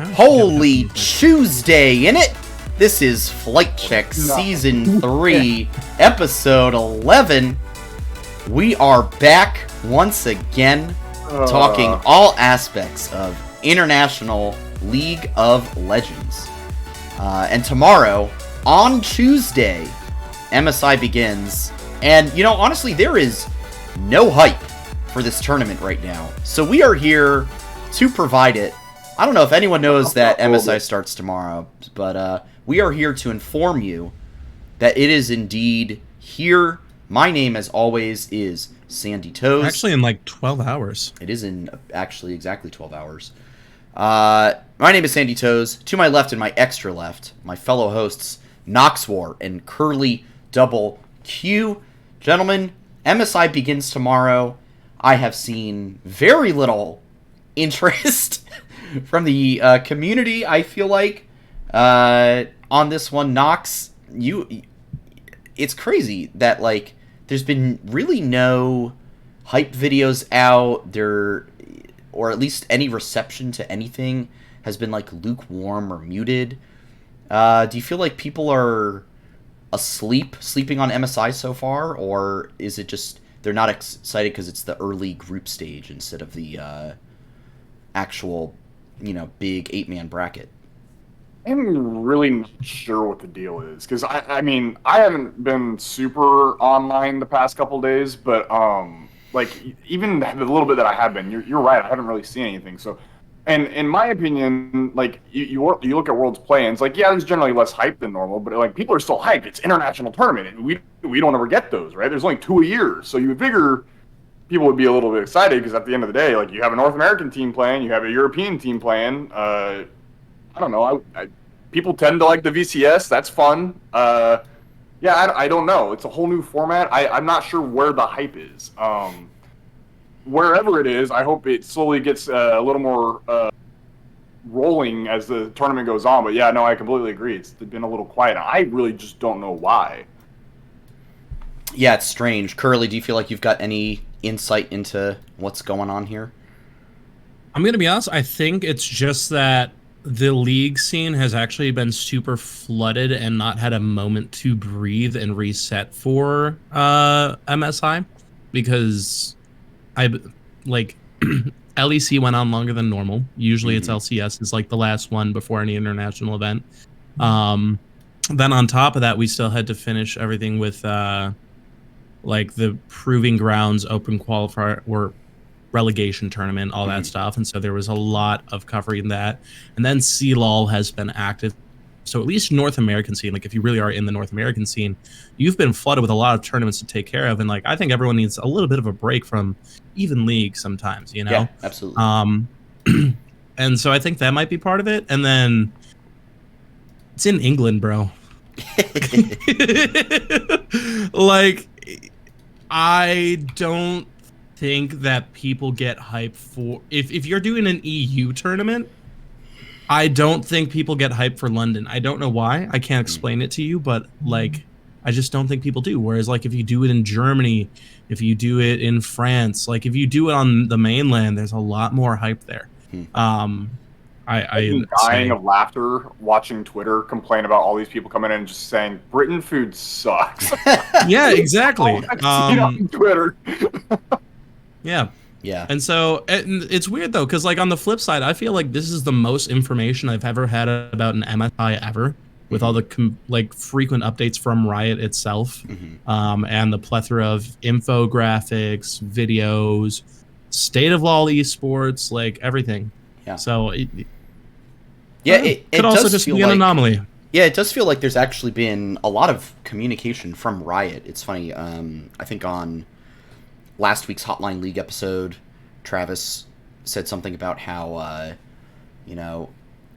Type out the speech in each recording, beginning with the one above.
Holy Tuesday, in it! This is Flight Check Season 3, Episode 11. We are back once again, talking all aspects of International League of Legends. And tomorrow, on Tuesday, MSI begins. And, you know, honestly, there is no hype for this tournament right now. So we are here to provide it. I don't know if anyone knows that MSI starts tomorrow, but we are here to inform you that it is indeed here. My name, as always, is Sandy Toes. Actually, in like 12 hours. It is in actually exactly 12 hours. My name is Sandy Toes. To my left and my extra left, my fellow hosts, Noxwar and Curly Double Q. Gentlemen, MSI begins tomorrow. I have seen very little interest from the community, I feel like, on this one. Nox, it's crazy that, like, there's been really no hype videos out there, or at least any reception to anything has been, like, lukewarm or muted. Do you feel like people are sleeping on MSI so far, or is it just they're not excited because it's the early group stage instead of the actual, you know, big 8-man bracket? I'm really not sure what the deal is, because I mean, I haven't been super online the past couple days, but like, even the little bit that I have been, you're right, I haven't really seen anything. So, and in my opinion, like, you look at Worlds play-ins, like, yeah, there's generally less hype than normal, but like, people are still hyped. It's international tournament, and we don't ever get those, right? There's only 2 a year, so you would figure people would be a little bit excited, because at the end of the day, like, you have a North American team playing, you have a European team playing. I don't know. People tend to like the VCS. That's fun. Yeah, I don't know. It's a whole new format. I'm not sure where the hype is. Wherever it is, I hope it slowly gets a little more rolling as the tournament goes on. But yeah, no, I completely agree. It's been a little quiet. I really just don't know why. Yeah, it's strange. Curly, do you feel like you've got any insight into what's going on here? I'm going to be honest, I think it's just that the league scene has actually been super flooded and not had a moment to breathe and reset for MSI, because LEC went on longer than normal. Usually it's LCS is like the last one before any international event. Then on top of that, we still had to finish everything with like the Proving Grounds open qualifier or relegation tournament, all that stuff, and so there was a lot of covering that. And then CLOL has been active, so at least North American scene, like, if you really are in the North American scene, you've been flooded with a lot of tournaments to take care of, and like, I think everyone needs a little bit of a break from even league sometimes, you know? Yeah, absolutely. And so I think that might be part of it. And then it's in England, bro. Like, I don't think that people get hype for if you're doing an EU tournament. I don't think people get hype for London. I don't know why. I can't explain it to you, but like, I just don't think people do. Whereas like, if you do it in Germany, if you do it in France, like if you do it on the mainland, there's a lot more hype there. I'm dying of laughter watching Twitter complain about all these people coming in and just saying Britain food sucks. Yeah, exactly. On Twitter. Yeah. Yeah. And so it's weird, though, because like, on the flip side, I feel like this is the most information I've ever had about an MSI ever, with all the like frequent updates from Riot itself, and the plethora of infographics, videos, state of LoL esports, like everything. Yeah. So it could also just be an anomaly. Yeah, it does feel like there's actually been a lot of communication from Riot. It's funny. I think on last week's Hotline League episode, Travis said something about how, you know,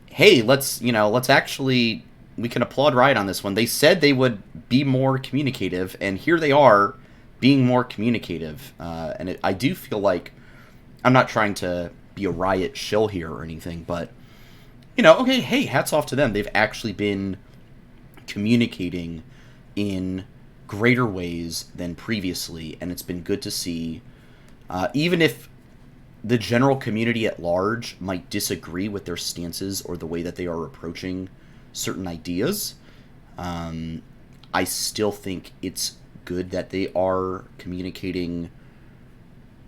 hey, let's actually, we can applaud Riot on this one. They said they would be more communicative, and here they are being more communicative. And I do feel like, I'm not trying to be a Riot shill here or anything, but, you know, okay, hey, hats off to them. They've actually been communicating in greater ways than previously, and it's been good to see. Even if the general community at large might disagree with their stances or the way that they are approaching certain ideas. I still think it's good that they are communicating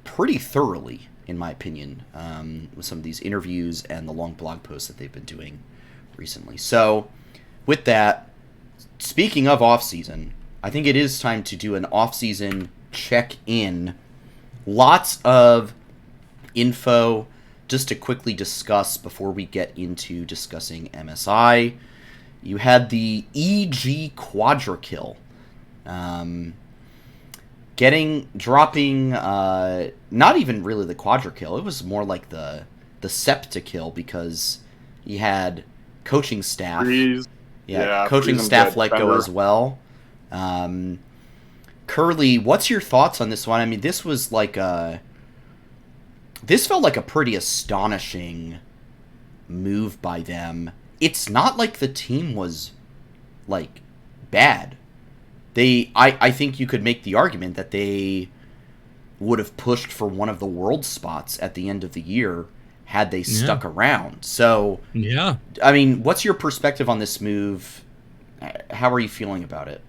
pretty thoroughly, in my opinion, with some of these interviews and the long blog posts that they've been doing recently. So, with that, speaking of off-season, I think it is time to do an off-season check-in. Lots of info just to quickly discuss before we get into discussing MSI. You had the EG Quadra-Kill. Dropping, not even really the Quadra-Kill. It was more like the Septa-Kill because he had coaching staff. Coaching staff let go as well. Curly, what's your thoughts on this one? I mean, this was like this felt like a pretty astonishing move by them. It's not like the team was, like, bad. I think you could make the argument that they would have pushed for one of the world spots at the end of the year had they stuck around. So, yeah. I mean, what's your perspective on this move? How are you feeling about it?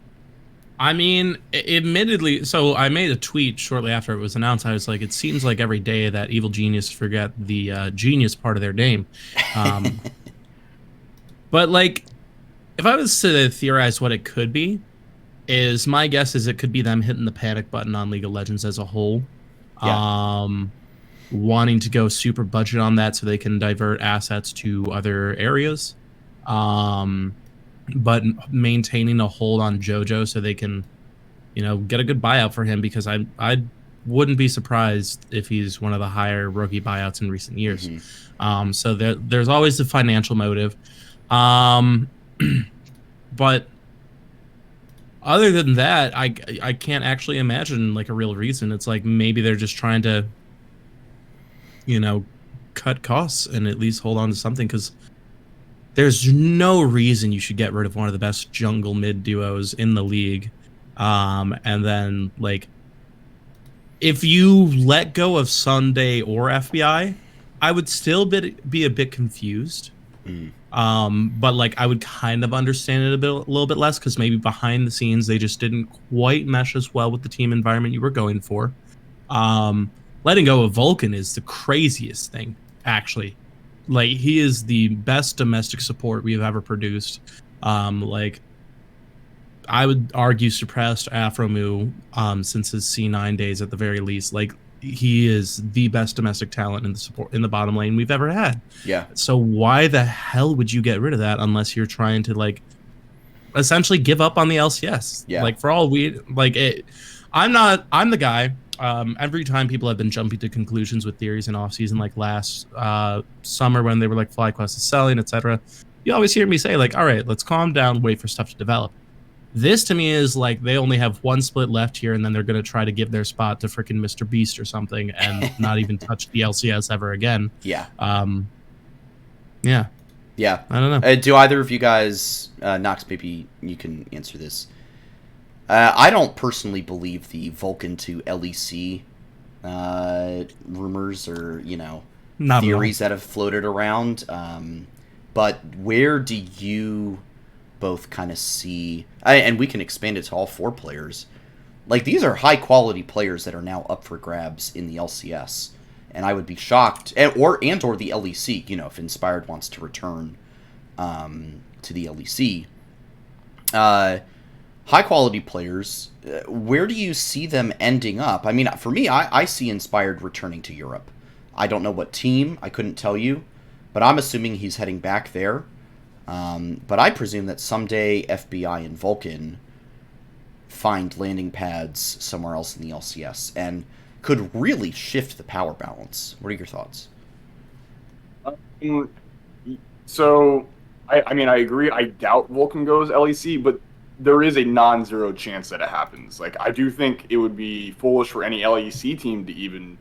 I mean, admittedly, so I made a tweet shortly after it was announced. I was like, it seems like every day that evil genius forget the genius part of their name. But, like, if I was to theorize what it could be, my guess is it could be them hitting the panic button on League of Legends as a whole. Yeah. Wanting to go super budget on that so they can divert assets to other areas. But maintaining a hold on JoJo so they can, get a good buyout for him, because I wouldn't be surprised if he's one of the higher rookie buyouts in recent years. Mm-hmm. So there's always the financial motive. But other than that, I can't actually imagine like a real reason. It's like maybe they're just trying to, cut costs and at least hold on to something, because there's no reason you should get rid of one of the best jungle mid duos in the league. And then, like, if you let go of Sunday or FBI, I would still be a bit confused. But, like, I would kind of understand it a little bit less, because maybe behind the scenes they just didn't quite mesh as well with the team environment you were going for. Letting go of Vulcan is the craziest thing, actually. Like, he is the best domestic support we have ever produced. Like, I would argue surpassed Afromu since his C9 days at the very least. Like, he is the best domestic talent in the bottom lane we've ever had. Yeah. So why the hell would you get rid of that unless you're trying to, like, essentially give up on the LCS? Yeah. Like, for all we like it, I'm the guy. Every time people have been jumping to conclusions with theories in offseason, like last summer when they were like FlyQuest is selling, etc., you always hear me say, like, all right, let's calm down, wait for stuff to develop. This to me is like they only have one split left here, and then they're going to try to give their spot to freaking Mr. Beast or something and not even touch the LCS ever again. Yeah. Yeah. Yeah. I don't know. Do either of you guys, Knox, maybe you can answer this. I don't personally believe the Vulcan to LEC rumors or, theories that have floated around. But where do you both kind of see, and we can expand it to all four players, like, these are high-quality players that are now up for grabs in the LCS. And I would be shocked, or the LEC, if Inspired wants to return to the LEC. High-quality players, where do you see them ending up? I mean, for me, I see Inspired returning to Europe. I don't know what team, I couldn't tell you, but I'm assuming he's heading back there. But I presume that someday FBI and Vulcan find landing pads somewhere else in the LCS and could really shift the power balance. What are your thoughts? So, I mean, I agree. I doubt Vulcan goes LEC, but there is a non-zero chance that it happens. Like, I do think it would be foolish for any LEC team to even,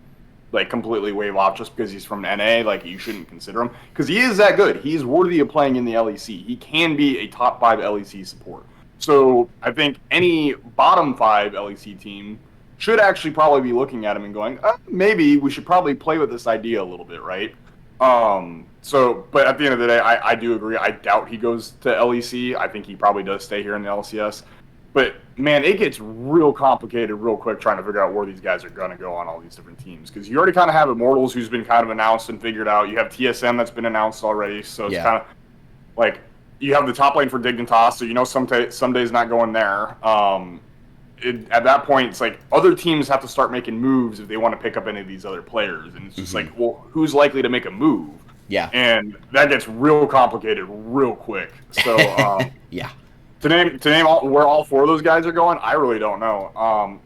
like, completely wave off just because he's from NA. Like, you shouldn't consider him, because he is that good. He is worthy of playing in the LEC. He can be a top 5 LEC support. So I think any bottom 5 LEC team should actually probably be looking at him and going, maybe we should probably play with this idea a little bit, right? But at the end of the day, I do agree. I doubt he goes to LEC. I think he probably does stay here in the LCS. But, man, it gets real complicated real quick trying to figure out where these guys are going to go on all these different teams. Because you already kind of have Immortals, who's been kind of announced and figured out. You have TSM that's been announced already. So it's kind of like you have the top lane for Dignitas, so you know some days not going there. At that point, it's like other teams have to start making moves if they want to pick up any of these other players. And it's just like, well, who's likely to make a move? Yeah. And that gets real complicated real quick. So, yeah. To name where all four of those guys are going, I really don't know.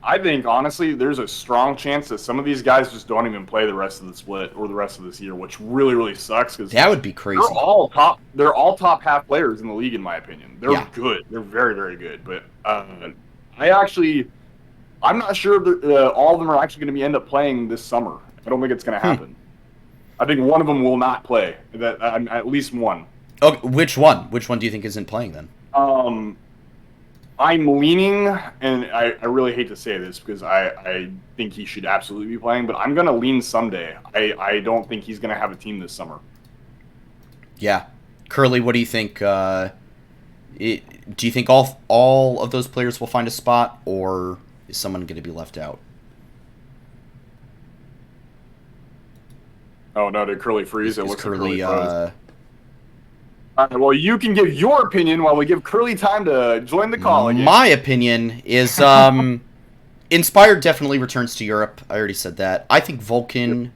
I think, honestly, there's a strong chance that some of these guys just don't even play the rest of the split or the rest of this year, which really, really sucks. Because that would be crazy. They're all top half players in the league, in my opinion. They're good. They're very, very good. But I'm not sure if all of them are actually going to end up playing this summer. I don't think it's going to happen. I think one of them will not play. At least one. Oh, which one? Which one do you think isn't playing then? I'm leaning, and I really hate to say this because I think he should absolutely be playing, but I'm going to lean someday. I don't think he's going to have a team this summer. Yeah. Curly, what do you think? Do you think all of those players will find a spot, or is someone going to be left out? Oh, no, did Curly freeze? It looks Curly, like Curly froze. All right, well, you can give your opinion while we give Curly time to join the call again. My opinion is Inspired definitely returns to Europe. I already said that. I think Vulcan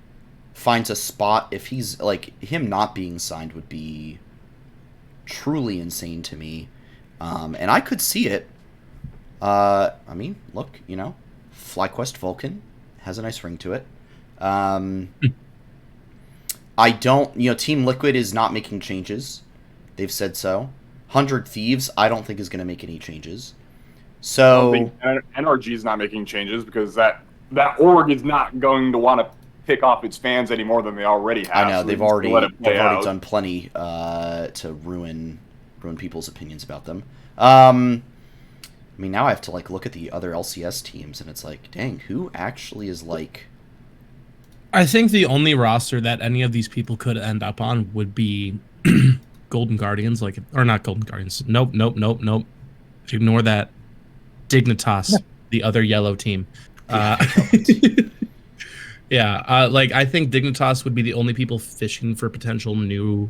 finds a spot. If he's, like, him not being signed would be truly insane to me. And I could see it. I mean, look, FlyQuest Vulcan has a nice ring to it. I don't, Team Liquid is not making changes. They've said so. 100 Thieves, I don't think is going to make any changes. So I don't think NRG is not making changes because that org is not going to want to pick off its fans any more than they already have. I know, so they've already done plenty to ruin people's opinions about them. I mean, now I have to look at the other LCS teams, and it's like, dang, who actually is I think the only roster that any of these people could end up on would be Golden Guardians, or not Golden Guardians. Nope. Ignore that. Dignitas, the other yellow team. Yeah, I think Dignitas would be the only people fishing for potential new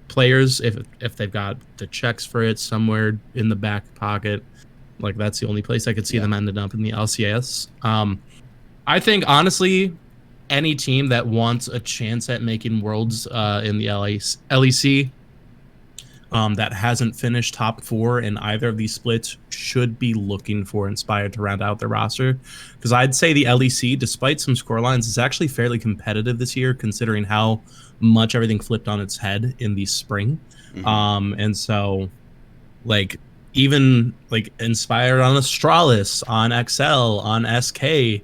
players if they've got the checks for it somewhere in the back pocket. That's the only place I could see them ending up in the LCS. I think, honestly, any team that wants a chance at making Worlds in the LEC that hasn't finished top 4 in either of these splits should be looking for Inspired to round out their roster. Because I'd say the LEC, despite some scorelines, is actually fairly competitive this year, considering how much everything flipped on its head in the spring. Mm-hmm. And so, even Inspired on Astralis, on XL, on SK.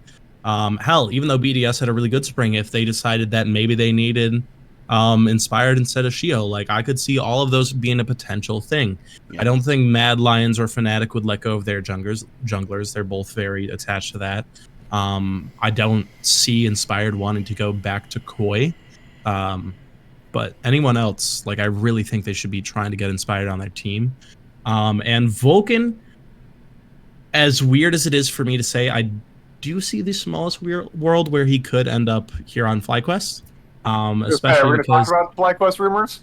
Hell, even though BDS had a really good spring, if they decided that maybe they needed Inspired instead of Shio, I could see all of those being a potential thing. Yeah. I don't think Mad Lions or Fnatic would let go of their junglers. They're both very attached to that. I don't see Inspired wanting to go back to Koi. But anyone else, I really think they should be trying to get Inspired on their team. And Vulcan, as weird as it is for me to say, I do see the smallest world where he could end up here on FlyQuest. Especially we're going to talk about FlyQuest rumors?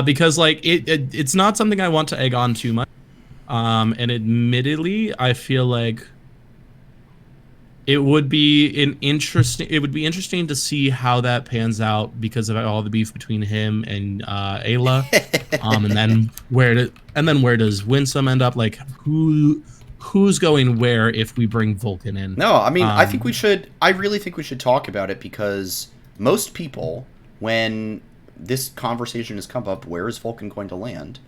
Because it's not something I want to egg on too much. And admittedly, I feel like it would be interesting to see how that pans out because of all the beef between him and Ayla. and then where does Winsome end up? Who's going where if we bring Vulcan in? No, I mean, I really think we should talk about it because most people, when this conversation has come up, where is Vulcan going to land?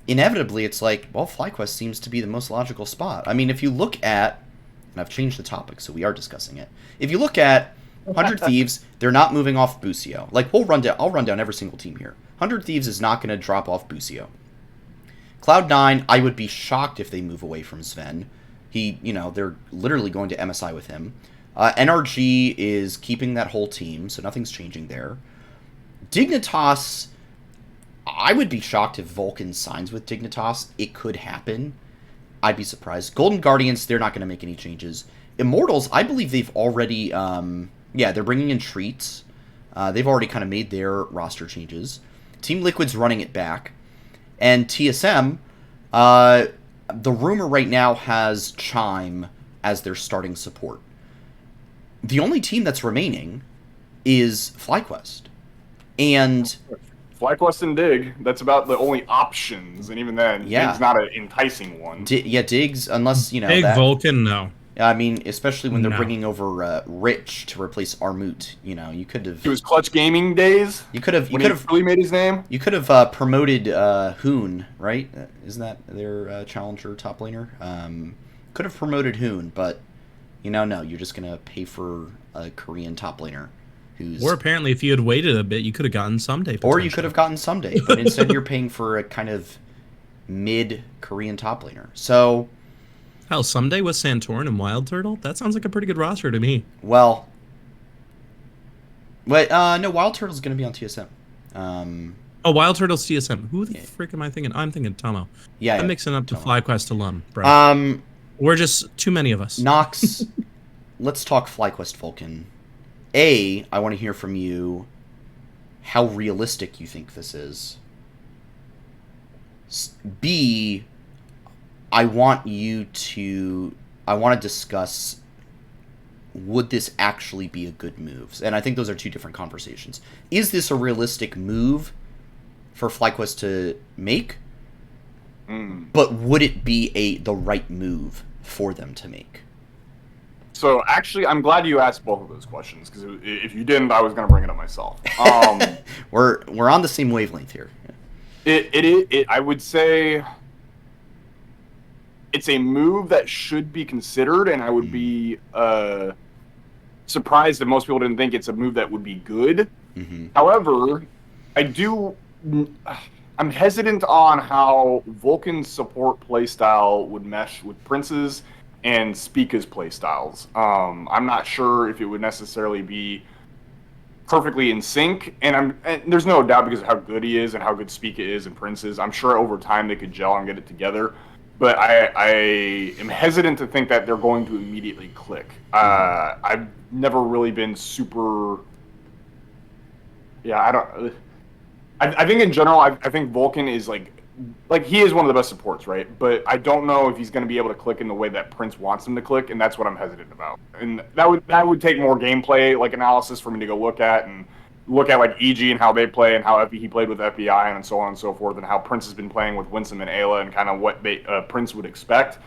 Inevitably, it's FlyQuest seems to be the most logical spot. I mean, if you look at, and I've changed the topic, so we are discussing it. If you look at 100 Thieves, they're not moving off Busio. I'll run down every single team here. 100 Thieves is not going to drop off Busio. Cloud9, I would be shocked if they move away from Sven. They're literally going to MSI with him. NRG is keeping that whole team, so nothing's changing there. Dignitas, I would be shocked if Vulcan signs with Dignitas. It could happen. I'd be surprised. Golden Guardians, they're not going to make any changes. Immortals, I believe they've already, they're bringing in Treats. They've already kind of made their roster changes. Team Liquid's running it back. And TSM, the rumor right now has Chime as their starting support. The only team that's remaining is FlyQuest. And FlyQuest and Dig, that's about the only options, and even then, Dig's not an enticing one. Dig's, unless, Big Vulcan, no. I mean, especially when they're bringing over Rich to replace Armut. You could have. It was Clutch Gaming days. You could have really made his name. You could have promoted Hoon, right? Isn't that their challenger top laner? Could have promoted Hoon, but no, you're just gonna pay for a Korean top laner. Or apparently, if you had waited a bit, you could have gotten Someday. Or you could have gotten Someday, but instead you're paying for a kind of mid-Korean top laner. So, hell, Someday with Santorin and Wild Turtle? That sounds like a pretty good roster to me. Well, no, Wild Turtle's going to be on TSM. Wild Turtle's TSM. Who the frick am I thinking? I'm thinking Tomo. Yeah, I'm mixing up to FlyQuest alum, bro. We're just too many of us. Nox, let's talk FlyQuest Vulcan. I want to hear from you how realistic you think this is. B, I want to discuss, would this actually be a good move? And I think those are two different conversations. Is this a realistic move for FlyQuest to make? But would it be the right move for them to make? So actually, I'm glad you asked both of those questions, because if you didn't, I was going to bring it up myself. We're on the same wavelength here. I would say it's a move that should be considered, and I would be surprised that most people didn't think it's a move that would be good. However, I'm hesitant on how Vulcan's support playstyle would mesh with Prince's and Spica's playstyles. I'm not sure if it would necessarily be perfectly in sync, and there's no doubt because of how good he is and how good Spica is and Prince is. I'm sure over time they could gel and get it together, but I am hesitant to think that they're going to immediately click. I've never really been super. I think in general, I think Vulcan is like he is one of the best supports, right? But I don't know if he's going to be able to click in the way that Prince wants him to click, and that's what I'm hesitant about. And that would take more gameplay analysis for me to go look at EG and how they play and how he played with FBI and so on and so forth, and how Prince has been playing with Winsome and Ayla and kind of what Prince would expect.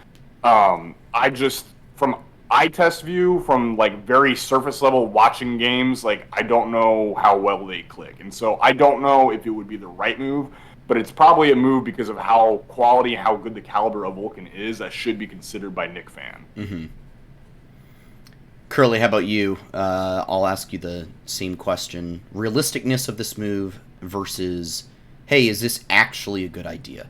I just, from eye test view, from very surface level watching games, I don't know how well they click, and so I don't know if it would be the right move. But it's probably a move because of how quality and how good the caliber of Vulcan is that should be considered by Nick Fan. Curly, how about you? I'll ask you the same question. Realisticness of this move versus, hey, is this actually a good idea?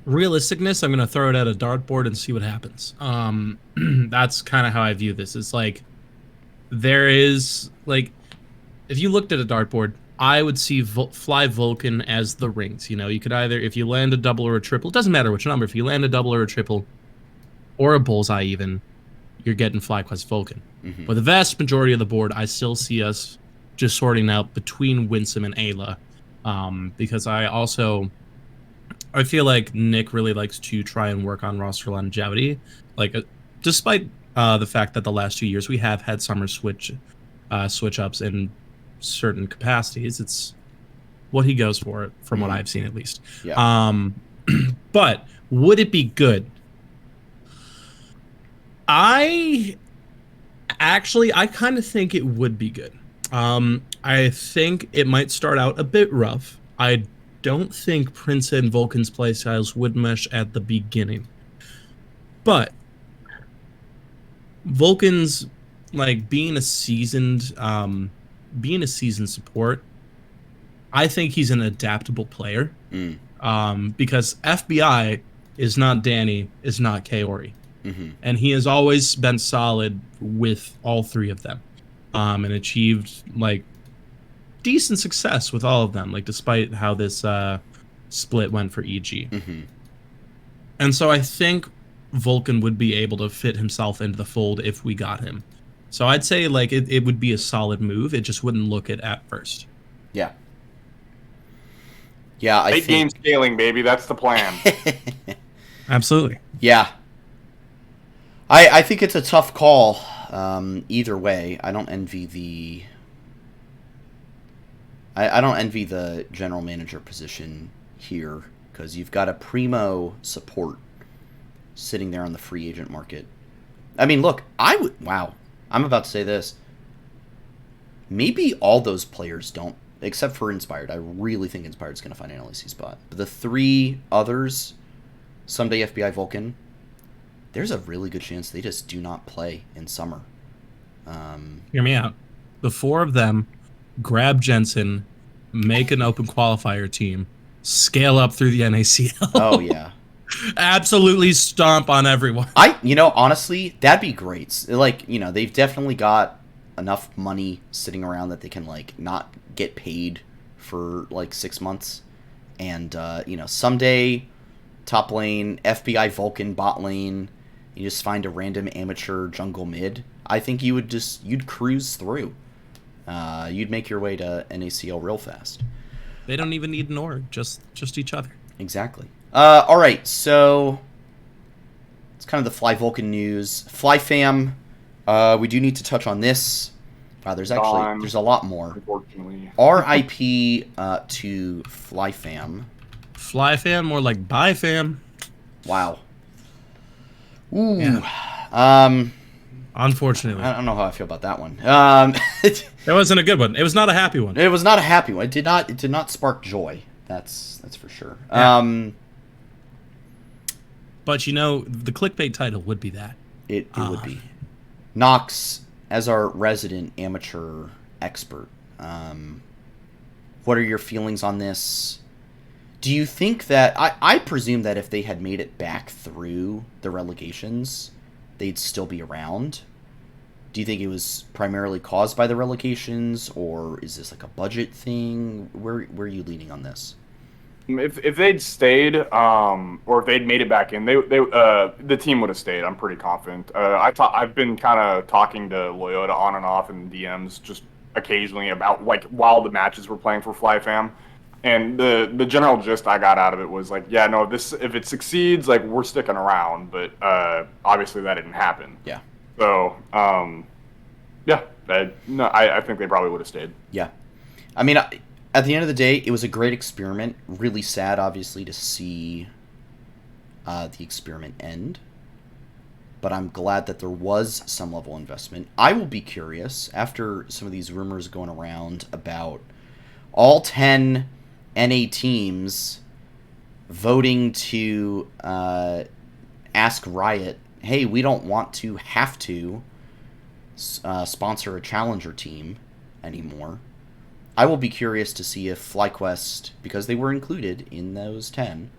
Realisticness, I'm going to throw it at a dartboard and see what happens. That's kind of how I view this. It's there is, if you looked at a dartboard, I would see Fly Vulcan as the rings. You could either, if you land a double or a triple, it doesn't matter which number, if you land a double or a triple, or a bullseye even, you're getting FlyQuest Vulcan. But the vast majority of the board, I still see us just sorting out between Winsome and Ayla, because I feel like Nick really likes to try and work on roster longevity. Despite the fact that the last 2 years we have had summer switch ups in certain capacities, it's what he goes for, from what I've seen at least. But would it be good? I kind of think it would be good. I think it might start out a bit rough. I don't think Prince and Vulcan's playstyles would mesh at the beginning, but Vulcan's being a seasoned support, I think he's an adaptable player. Because FBI is not Danny, is not Kaori. Mm-hmm. And he has always been solid with all three of them, and achieved like decent success with all of them, like despite how this split went for EG. Mm-hmm. And so I think Vulcan would be able to fit himself into the fold if we got him. So I'd say like it would be a solid move. It just wouldn't look it at first. Yeah. Yeah, I Late think... game scaling, baby. That's the plan. Absolutely. Yeah. I think it's a tough call either way. I don't envy the... I don't envy the general manager position here, because you've got a primo support sitting there on the free agent market. I mean, look, wow, I'm about to say this. Maybe all those players don't, except for Inspired. I really think Inspired's going to find an LEC spot. But the three others, Someday FBI Vulcan, there's a really good chance they just do not play in summer. Hear me out. The four of them grab Jensen, make an open qualifier team, scale up through the NACL. Oh, yeah. Absolutely stomp on everyone. Honestly, that'd be great. Like, they've definitely got enough money sitting around that they can, like, not get paid for, like, 6 months. And, someday, top lane, FBI Vulcan bot lane, you just find a random amateur jungle mid. I think you'd cruise through. You'd make your way to NACL real fast. They don't even need an org, just each other. Exactly. All right, so it's kind of the Fly Vulcan news. Fly Fam, we do need to touch on this. Wow, there's a lot more. Unfortunately. RIP to Fly Fam. Fly Fam, more like Bye Fam. Wow. Ooh. Yeah. Unfortunately. I don't know how I feel about that one. It wasn't a good one. It was not a happy one. It was not a happy one. It did not spark joy. That's for sure. Yeah. But the clickbait title would be that. It would be. Nox, as our resident amateur expert, what are your feelings on this? Do you think that... I presume that if they had made it back through the relegations, they'd still be around. Do you think it was primarily caused by the relegations, or is this like a budget thing? Where are you leaning on this? If they'd stayed, or if they'd made it back in, the team would have stayed. I'm pretty confident. I've been kind of talking to Loyota on and off in DMs just occasionally about like while the matches were playing for Fly Fam, and the general gist I got out of it was like, yeah, no, if it succeeds, like we're sticking around, but obviously that didn't happen. Yeah. So yeah, I think they probably would have stayed. Yeah, I mean. At the end of the day, it was a great experiment. Really sad, obviously, to see the experiment end. But I'm glad that there was some level of investment. I will be curious, after some of these rumors going around about all 10 NA teams voting to ask Riot, hey, we don't want to have to sponsor a challenger team anymore. I will be curious to see if FlyQuest, because they were included in those 10,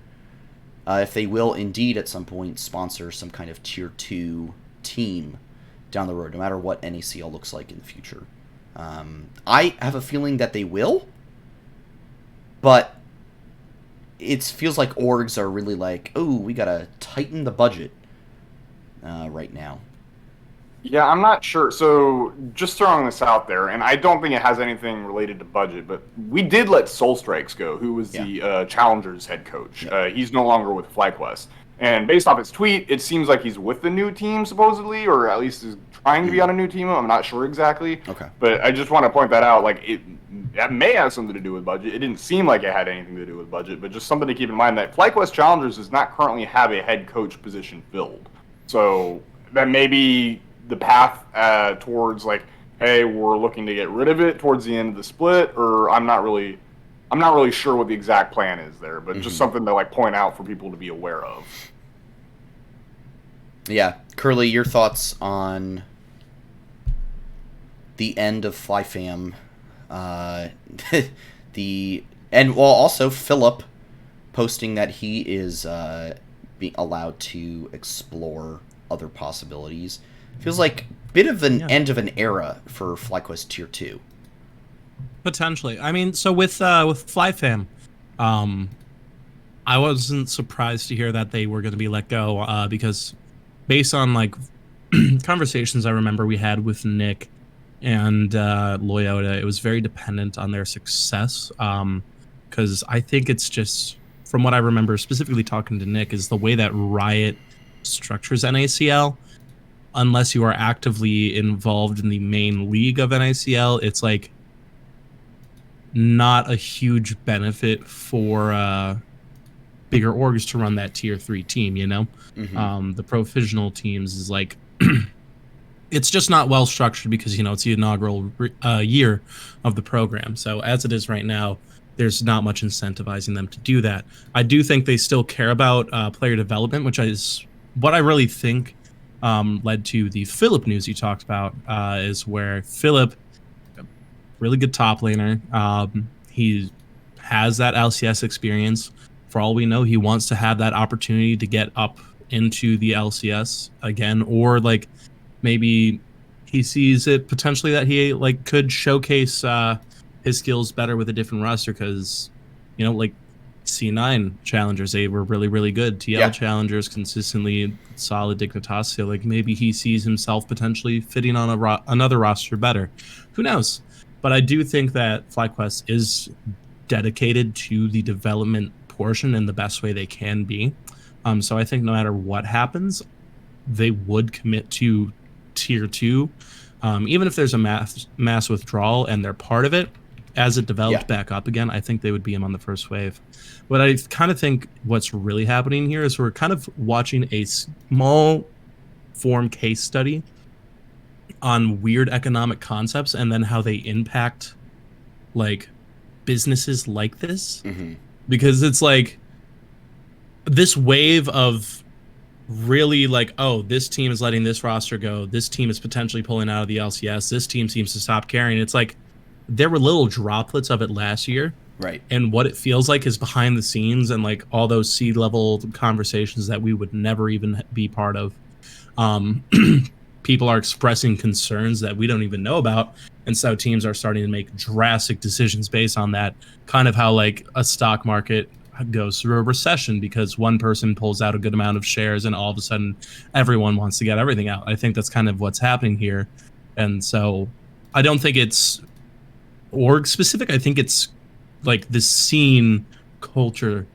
if they will indeed at some point sponsor some kind of Tier 2 team down the road, no matter what NACL looks like in the future. I have a feeling that they will, but it feels like orgs are really like, oh, we got to tighten the budget right now. Yeah, I'm not sure. So just throwing this out there, and I don't think it has anything related to budget, but we did let Soul Strikes go, who was the Challengers head coach. Yeah. He's no longer with FlyQuest. And based off his tweet, it seems like he's with the new team, supposedly, or at least is trying to be on a new team. I'm not sure exactly. Okay. But I just want to point that out. Like, that may have something to do with budget. It didn't seem like it had anything to do with budget, but just something to keep in mind that FlyQuest Challengers does not currently have a head coach position filled. So that may be the path towards like, hey, we're looking to get rid of it towards the end of the split, or I'm not really sure what the exact plan is there, but just something to like point out for people to be aware of. Yeah, Curly, your thoughts on the end of Fly Fam, also Philip posting that he is being allowed to explore other possibilities. Feels like a bit of an end of an era for FlyQuest Tier 2. Potentially. I mean, so with FlyFam, I wasn't surprised to hear that they were going to be let go because based on like conversations I remember we had with Nick and Loyoda, it was very dependent on their success. Because I think it's just, from what I remember, specifically talking to Nick, is the way that Riot structures NACL. Unless you are actively involved in the main league of NACL, it's like not a huge benefit for bigger orgs to run that tier 3 team, you know? Mm-hmm. The provisional teams is like, it's just not well structured because, you know, it's the inaugural year of the program. So as it is right now, there's not much incentivizing them to do that. I do think they still care about player development, which is what I really think led to the Philip news you talked about, is where Philip, really good top laner, he has that LCS experience. For all we know, he wants to have that opportunity to get up into the LCS again, or like maybe he sees it potentially that he like could showcase his skills better with a different roster because, you know, like C9 challengers, they were really, really good. TL challengers consistently solid Dignitas. So like maybe he sees himself potentially fitting on another roster better. Who knows? But I do think that FlyQuest is dedicated to the development portion in the best way they can be. So I think no matter what happens, they would commit to tier 2, even if there's a mass withdrawal and they're part of it. As it develops back up again, I think they would be in on the first wave. But I kind of think what's really happening here is we're kind of watching a small form case study on weird economic concepts and then how they impact like businesses like this. Mm-hmm. Because it's like this wave of really like, oh, this team is letting this roster go, this team is potentially pulling out of the LCS, this team seems to stop caring. It's like there were little droplets of it last year, right? And what it feels like is behind the scenes and like all those C-level conversations that we would never even be part of. People are expressing concerns that we don't even know about, and so teams are starting to make drastic decisions based on that. Kind of how like a stock market goes through a recession because one person pulls out a good amount of shares and all of a sudden everyone wants to get everything out. I think that's kind of what's happening here. And so I don't think it's org specific. I think it's like this scene culture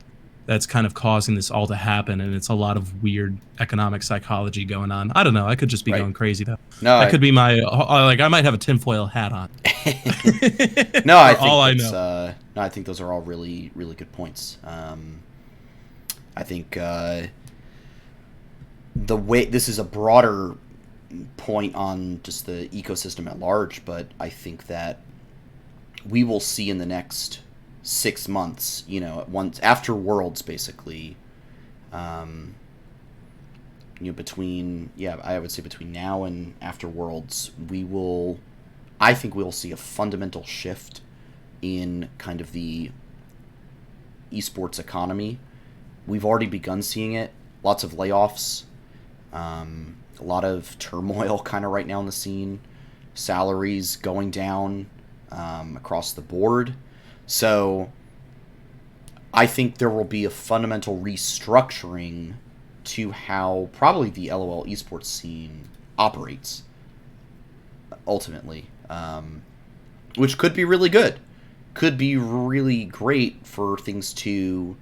that's kind of causing this all to happen, and it's a lot of weird economic psychology going on. I don't know. I could just be going crazy though. No, that could be my like. I might have a tinfoil hat on. No, I think all I know. No, I think those are all really, really good points. I think the way this is a broader point on just the ecosystem at large, but I think that we will see in the next 6 months, you know, once after Worlds, basically, you know, between I would say between now and after Worlds, I think we'll see a fundamental shift in kind of the esports economy. We've already begun seeing it. Lots of layoffs, a lot of turmoil kind of right now in the scene, salaries going down across the board. So I think there will be a fundamental restructuring to how probably the LOL esports scene operates ultimately, which could be really good, could be really great for things to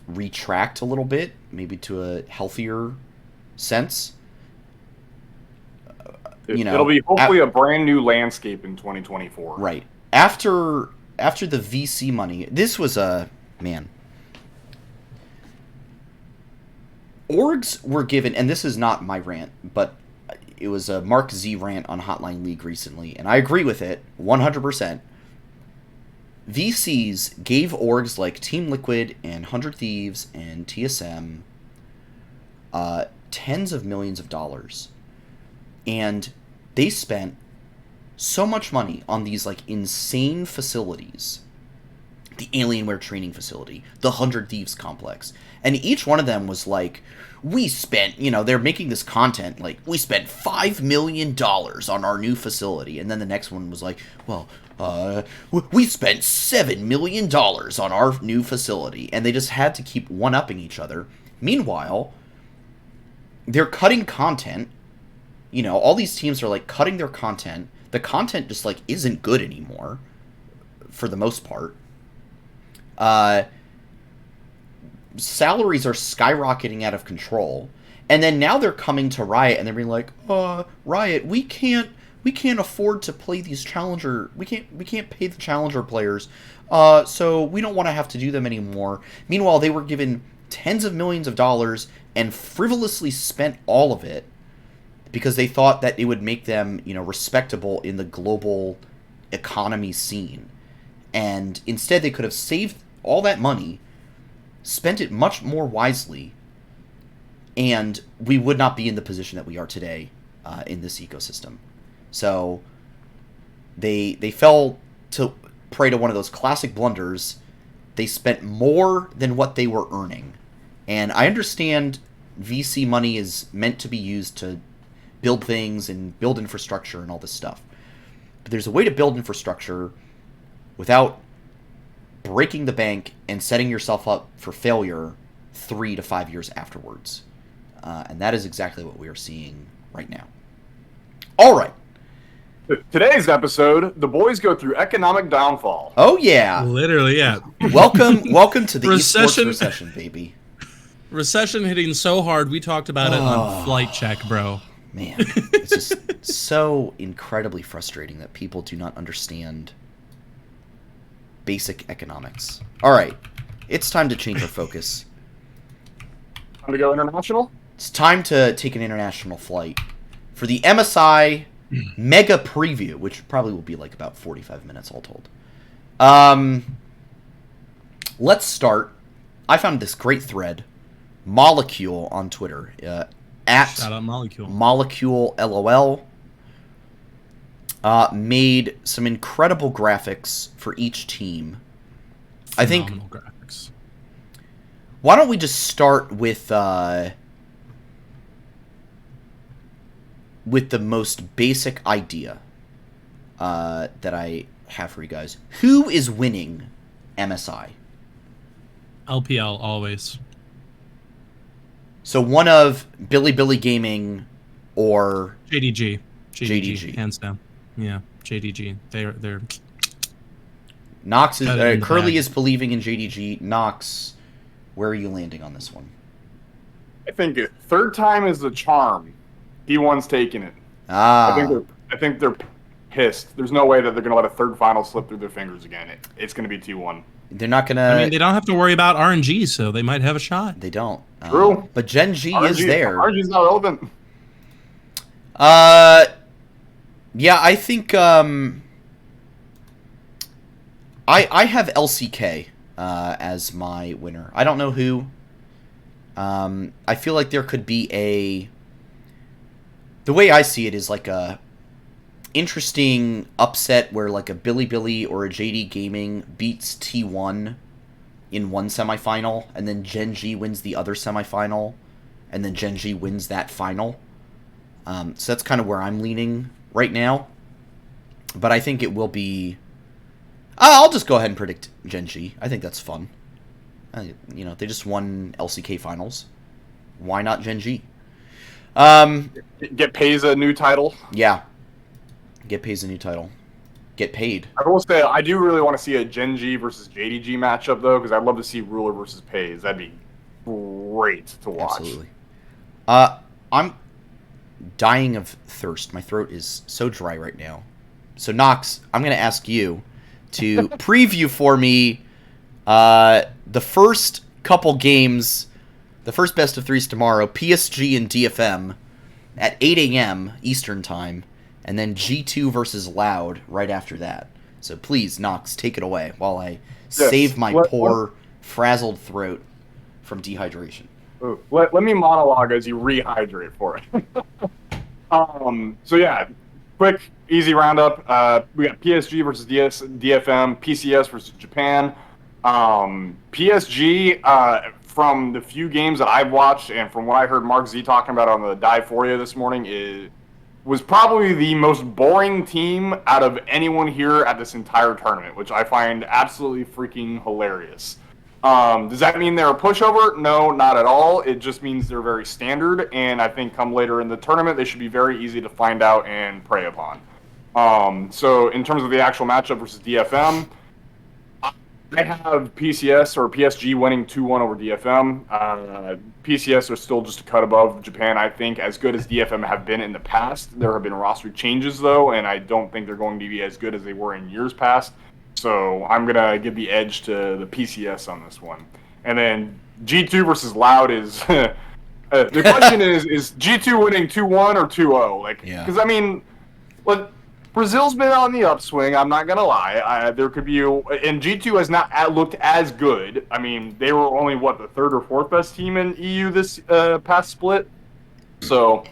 retract a little bit, maybe to a healthier sense. You know, it'll be hopefully a brand new landscape in 2024. Right. After the VC money, this was orgs were given, and this is not my rant, but it was a Mark Z rant on Hotline League recently, and I agree with it 100%. VCs gave orgs like Team Liquid and 100 Thieves and TSM tens of millions of dollars. And they spent so much money on these like insane facilities the Alienware Training Facility, the 100 Thieves Complex. And each one of them was like, we spent, they're making this content, like, we spent $5 million on our new facility. And then the next one was like, well, we spent $7 million on our new facility. And they just had to keep one-upping each other. Meanwhile, they're cutting content. All these teams are, like, cutting their content. The content just, like, isn't good anymore, for the most part. Salaries are skyrocketing out of control, and then now they're coming to Riot and they're being like, Riot, we can't afford to play these challenger, we can't pay the challenger players, so we don't want to have to do them anymore. Meanwhile, they were given tens of millions of dollars and frivolously spent all of it because they thought that it would make them, respectable in the global economy scene. And instead they could have saved all that money, spent it much more wisely, and we would not be in the position that we are today in this ecosystem. So they fell to prey to one of those classic blunders. They spent more than what they were earning. And I understand VC money is meant to be used to build things and build infrastructure and all this stuff. But there's a way to build infrastructure without breaking the bank and setting yourself up for failure 3 to 5 years afterwards. And that is exactly what we are seeing right now. All right. Today's episode, the boys go through economic downfall. Oh, yeah. Literally, yeah. Welcome to the esports recession, baby. Recession hitting so hard, we talked about it on Flight Check, bro. Man, it's just so incredibly frustrating that people do not understand basic economics. All right, it's time to change our focus. Time to go international? It's time to take an international flight for the MSI Mega Preview, which probably will be like about 45 minutes all told. Let's start. I found this great thread, Molecule on Twitter, at Shout out Molecule. Molecule LOL. Made some incredible graphics for each team. Phenomenal graphics. Why don't we just start with the most basic idea that I have for you guys. Who is winning MSI? LPL always. So one of Billy Gaming or JDG. JDG. Hands down. Yeah, JDG. They're Nox is Better than the Curly bag. is believing in JDG. Nox, where are you landing on this one? I think third time is the charm. D1's taking it. Ah, I think they're pissed. There's no way that they're going to let a third final slip through their fingers again. It's going to be 2-1. they're not gonna. I mean, they don't have to worry about RNG, so they might have a shot. They don't. True. But Gen G is there. RG's not relevant. Yeah, I think I have LCK as my winner. I don't know who. I feel like there could be the way I see it is like a interesting upset where like a Billy or a JD Gaming beats T1 in one semifinal, and then Gen G wins the other semifinal, and then Gen G wins that final. So that's kind of where I'm leaning right now. But I think it will be... I'll just go ahead and predict Gen G. I think that's fun. They just won LCK finals. Why not Gen G? Get Pays a new title. Yeah. Get Pays a new title. Get paid. I will say, I do really want to see a Gen G versus JDG matchup, though, because I'd love to see Ruler versus Pays. That'd be great to watch. Absolutely. I'm dying of thirst. My throat is so dry right now. So, Nox, I'm going to ask you to preview for me the first couple games, the first best of threes tomorrow, PSG and DFM at 8 a.m. Eastern Time, and then G2 versus Loud right after that. So please, Nox, take it away while I save my poor, frazzled throat from dehydration. Ooh, let me monologue as you rehydrate for it. So yeah, quick, easy roundup. We got PSG versus DFM, PCS versus Japan. PSG, from the few games that I've watched and from what I heard Mark Z talking about on the Dive Foria this morning, was probably the most boring team out of anyone here at this entire tournament, which I find absolutely freaking hilarious. Does that mean they're a pushover? No, not at all. It just means they're very standard, and I think come later in the tournament, they should be very easy to find out and prey upon. So in terms of the actual matchup versus DFM, I have PCS or PSG winning 2-1 over DFM. PCS are still just a cut above Japan, I think, as good as DFM have been in the past. There have been roster changes, though, and I don't think they're going to be as good as they were in years past. So I'm going to give the edge to the PCS on this one. And then G2 versus Loud is... the question is G2 winning 2-1 or 2-0? Because, I mean... Brazil's been on the upswing. I'm not gonna lie. There could be, and G2 has not looked as good. I mean, they were only the third or fourth best team in EU this past split. So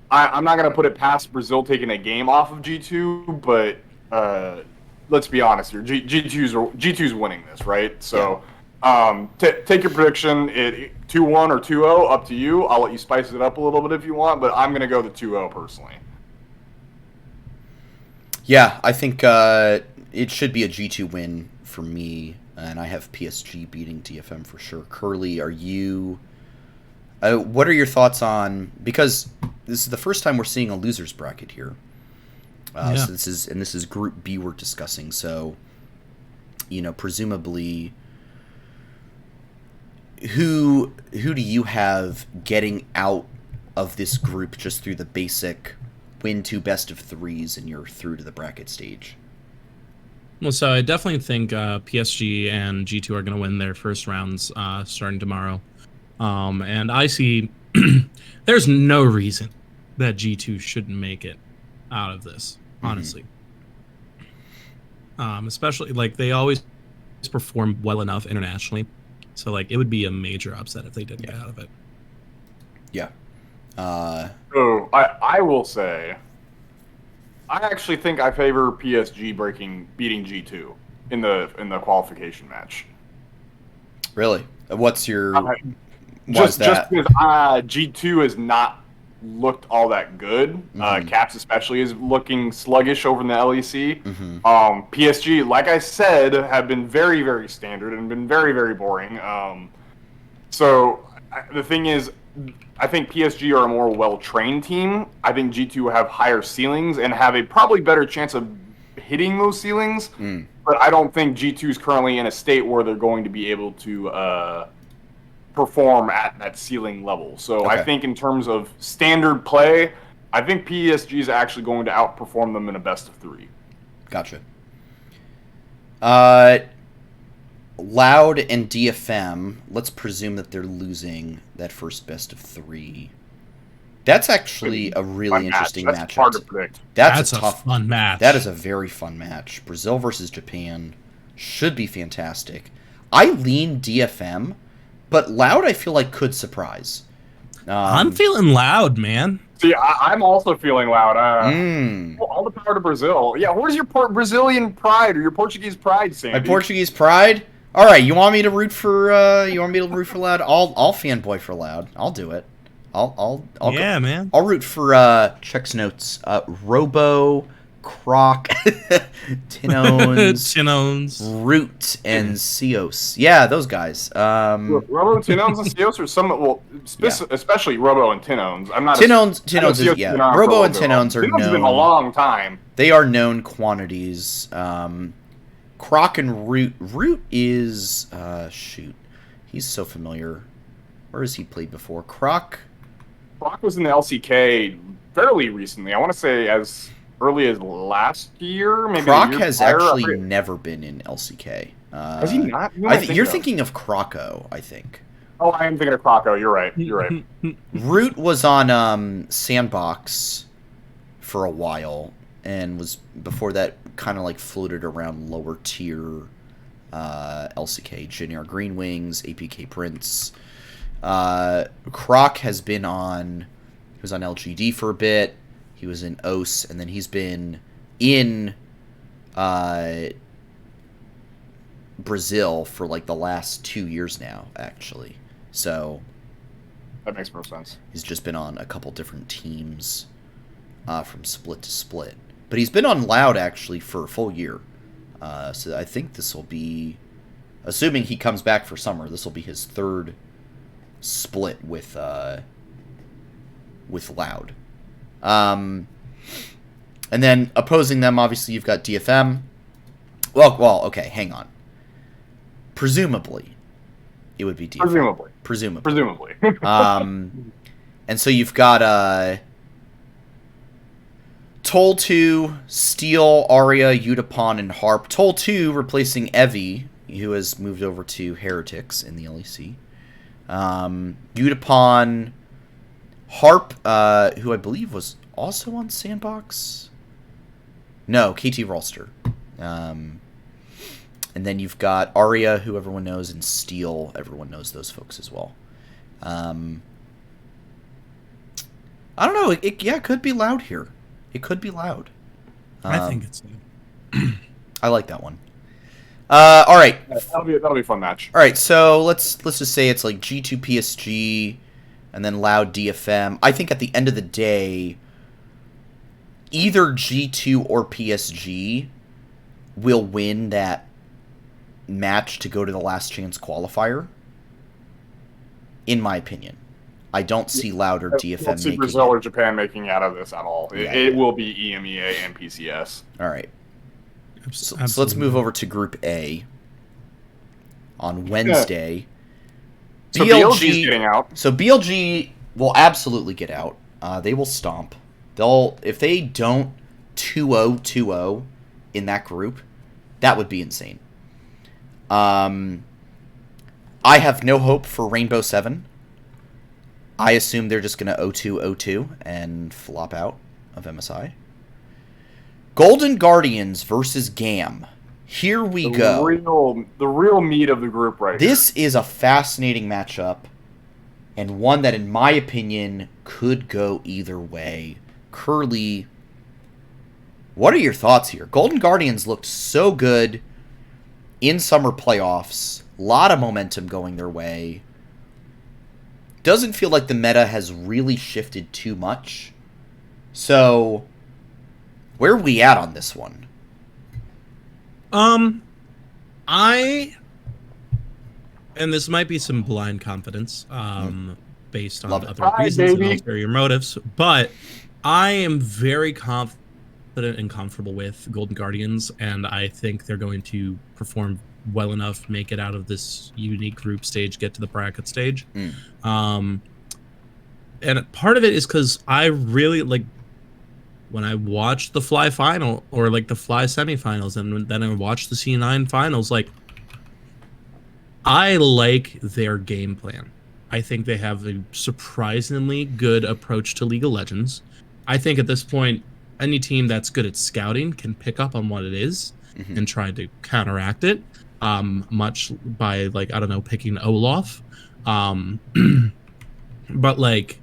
I'm not gonna put it past Brazil taking a game off of G2. But let's be honest here. G2's winning this, right? So take your prediction. 2-1 or 2-0, up to you. I'll let you spice it up a little bit if you want, but I'm gonna go the 2-0 personally. Yeah, I think it should be a G2 win for me, and I have PSG beating DFM for sure. Curly, are you... what are your thoughts on... Because this is the first time we're seeing a loser's bracket here. So this is Group B we're discussing, so, presumably... Who do you have getting out of this group just through the basic... win 2 best of 3s and you're through to the bracket stage? Well, so I definitely think PSG and G2 are going to win their first rounds starting tomorrow. And I see there's no reason that G2 shouldn't make it out of this, honestly. Especially, they always perform well enough internationally. So, it would be a major upset if they didn't get out of it. Yeah. So I will say, I actually think I favor PSG beating G2 in the qualification match. Really? What's your? Just because G2 has not looked all that good. Caps especially is looking sluggish over in the LEC. PSG, like I said, have been very, very standard and been very, very boring. So the thing is, I think PSG are a more well-trained team. I think G2 have higher ceilings and have a probably better chance of hitting those ceilings. But I don't think G2 is currently in a state where they're going to be able to perform at that ceiling level. So I think in terms of standard play, I think PSG is actually going to outperform them in a best of 3. Gotcha. Loud and DFM, let's presume that they're losing that first best of 3. That's actually a really interesting matchup. That's hard to predict. That's a fun match. That is a very fun match. Brazil versus Japan should be fantastic. I lean DFM, but Loud I feel like could surprise. I'm feeling Loud, man. See, I'm also feeling Loud. All the power to Brazil. Yeah, where's your Brazilian pride or your Portuguese pride, Sandy? My Portuguese pride? All right, you want me to root for Loud? I'll fanboy for Loud. I'll do it. I'll man. I'll root for Check's notes. Robo, Croc, Tinones, Root, and Cios. Yeah, those guys. Robo, Tinones, and Cios are especially Robo and Tinones. I'm not Tinones is Robo and Tinones are known. Tinones have been a long time. They are known quantities. Croc and Root. Root is he's so familiar. Where has he played before? Croc was in the LCK fairly recently. I want to say as early as last year. Maybe Croc has actually never been in LCK. Has he not? You're thinking of Croco, I think. Oh, I am thinking of Croco. You're right. Root was on Sandbox for a while, and was before that kind of floated around lower tier LCK, Junior Green Wings, APK Prince. Croc has been he was on LGD for a bit. He was in OS, and then he's been in Brazil for like the last 2 years now, actually. So That makes more sense. he's just been on a couple different teams from split to split. But he's been on Loud, actually, for a full year. So I think this will be, assuming he comes back for summer, this will be his third split with Loud. And then opposing them, obviously, you've got DFM. Well, okay, hang on. Presumably, it would be DFM. Presumably. And so you've got Toll 2, Steel, Arya, Utapon, and Harp. Toll 2 replacing Evie, who has moved over to Heretics in the LEC. Utapon, Harp, who I believe was also on Sandbox. No, KT Rolster. And then you've got Arya, who everyone knows, and Steel. Everyone knows those folks as well. I don't know. It could be Loud here. It could be Loud. I think it's I like that one. All right. That'll be a fun match. All right. So let's just say it's like G2 PSG, and then Loud DFM. I think at the end of the day, either G2 or PSG will win that match to go to the last chance qualifier. In my opinion, I don't see Loud or DFM I don't see making Brazil it. or Japan making out of this at all. It will be EMEA and PCS. All right. So let's move over to Group A on Wednesday. So BLG's getting out. So BLG will absolutely get out. They will stomp. If they don't 2-0 in that group, that would be insane. I have no hope for Rainbow 7. I assume they're just going to 0-2 and flop out of MSI. Golden Guardians versus GAM. Here we go. The real meat of the group right This is a fascinating matchup, and one that, in my opinion, could go either way. Curly, what are your thoughts here? Golden Guardians looked so good in summer playoffs. A lot of momentum going their way. Doesn't feel like the meta has really shifted too much. So, where are we at on this one? And this might be some blind confidence, based on other Hi, reasons baby. and ulterior motives, but I am very confident and comfortable with Golden Guardians, and I think they're going to perform well enough, make it out of this unique group stage, get to the bracket stage. And part of it is because I really like when I watched the Fly final or like the Fly semifinals, and then I watched the C9 finals. Like, I like their game plan. I think they have a surprisingly good approach to League of Legends. I think at this point, any team that's good at scouting can pick up on what it is and try to counteract it. Much by, like, I don't know, picking Olaf. But, like,